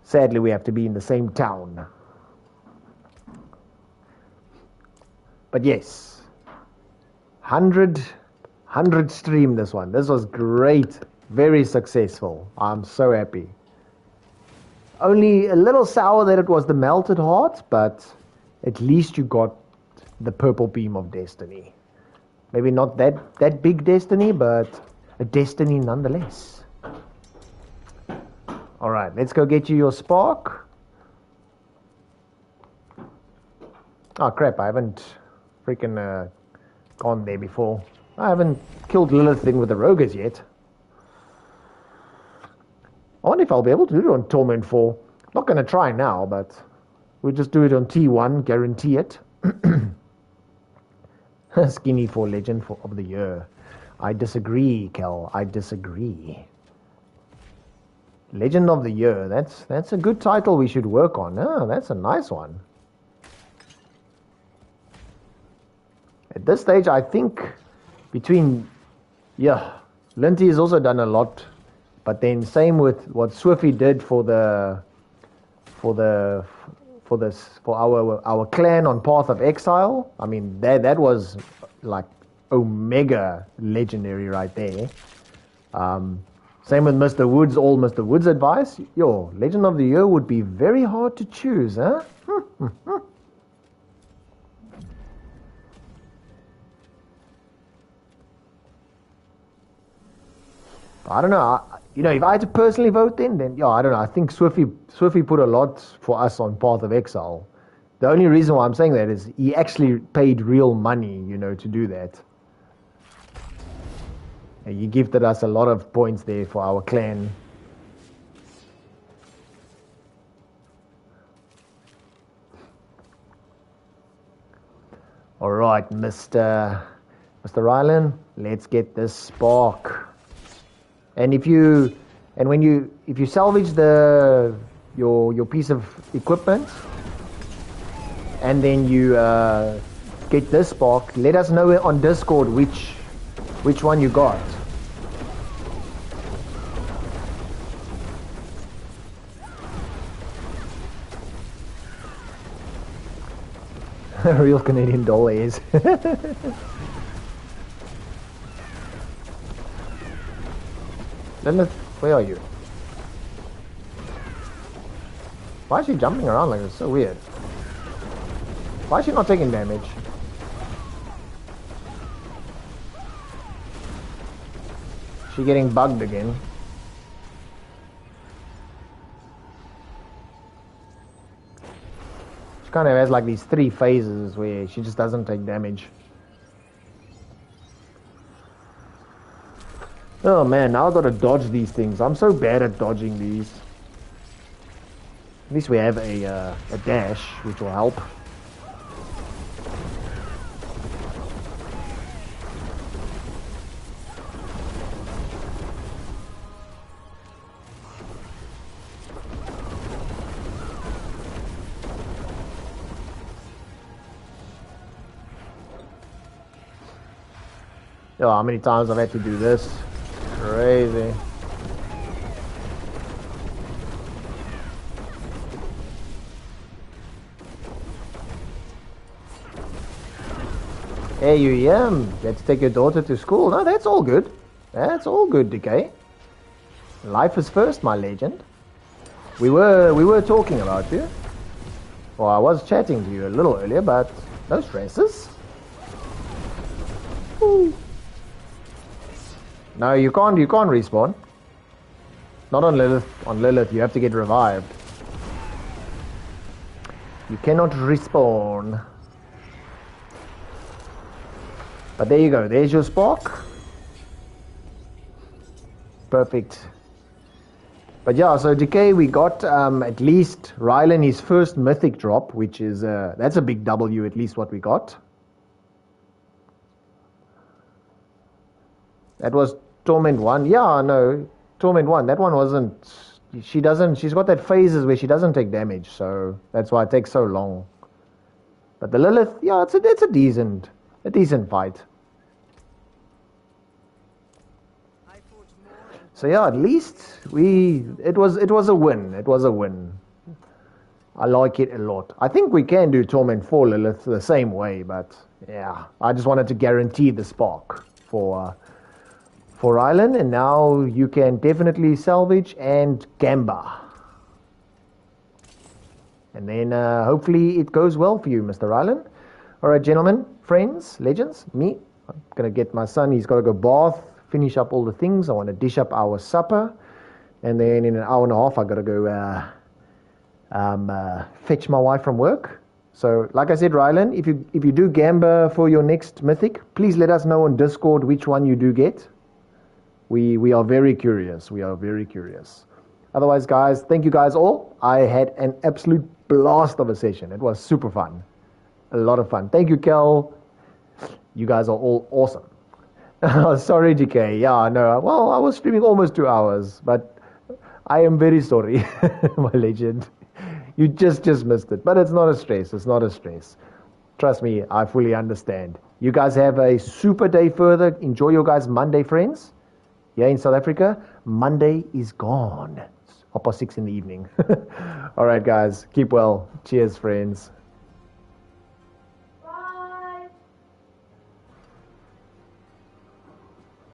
Sadly, we have to be in the same town. But yes, 100 stream this one. This was great. Very successful. I'm so happy. Only a little sour that it was the melted heart, but at least you got the purple beam of destiny. Maybe not that big destiny, but a destiny nonetheless. Alright, let's go get you your spark. Oh crap, I haven't freaking gone there before. I haven't killed Lilith thing with the Rogues yet. I wonder if I'll be able to do it on Torment 4. Not going to try now, but we'll just do it on T1, guarantee it. Skinny for Legend of the Year. I disagree, Kel. I disagree. Legend of the Year. That's a good title we should work on. Oh, that's a nice one. At this stage, I think between... Yeah, Linty has also done a lot. But then same with what Swiffy did for our clan on Path of Exile. I mean that was like omega legendary right there. Same with Mr. Woods, all Mr. Woods advice. Yo, Legend of the Year would be very hard to choose, huh? I don't know. If I had to personally vote then yeah, I don't know. I think Swiffy put a lot for us on Path of Exile. The only reason why I'm saying that is he actually paid real money, to do that. And he gifted us a lot of points there for our clan. All right, Mr. Rylan, let's get this spark. And if you salvage your piece of equipment and then you get this spark, let us know on Discord which one you got. Real Canadian dollar is. Lilith, where are you? Why is she jumping around like this? So weird. Why is she not taking damage? She getting bugged again. She kind of has like these 3 phases where she just doesn't take damage. Oh man, now I've got to dodge these things. I'm so bad at dodging these. At least we have a dash, which will help. Oh, how many times I've had to do this? Crazy. Hey, let's take your daughter to school. No, that's all good. That's all good, Decay. Life is first, my legend. We were talking about you. Well, I was chatting to you a little earlier, but no stresses. Ooh. No, you can't respawn. Not on Lilith. On Lilith, you have to get revived. You cannot respawn. But there you go. There's your spark. Perfect. But yeah, so Decay, we got at least Rylan his first mythic drop, which is that's a big W, at least what we got. That was Torment 1. Yeah, no, Torment 1. That one wasn't... She's got that phases where she doesn't take damage, so that's why it takes so long. But the Lilith, yeah, it's a decent fight. So yeah, at least it was a win. It was a win. I like it a lot. I think we can do Torment 4 Lilith the same way, but yeah, I just wanted to guarantee the spark for Island, and now you can definitely salvage and gamba. And then hopefully it goes well for you, Mr. Island. All right, gentlemen, friends, legends, me. I'm going to get my son. He's got to go bath, finish up all the things. I want to dish up our supper. And then in an hour and a half, I got to go fetch my wife from work. So, like I said, Rylan, if you do gamba for your next mythic, please let us know on Discord which one you do get. We are very curious. We are very curious. Otherwise, guys, thank you guys all. I had an absolute blast of a session. It was super fun. A lot of fun. Thank you, Kel. You guys are all awesome. Sorry, GK. Yeah, no. Well, I was streaming almost 2 hours, but I am very sorry, my legend. You just missed it. But it's not a stress. It's not a stress. Trust me, I fully understand. You guys have a super day further. Enjoy your guys' Monday, friends. Yeah, in South Africa, Monday is gone. It's 6:30 in the evening. All right, guys. Keep well. Cheers, friends.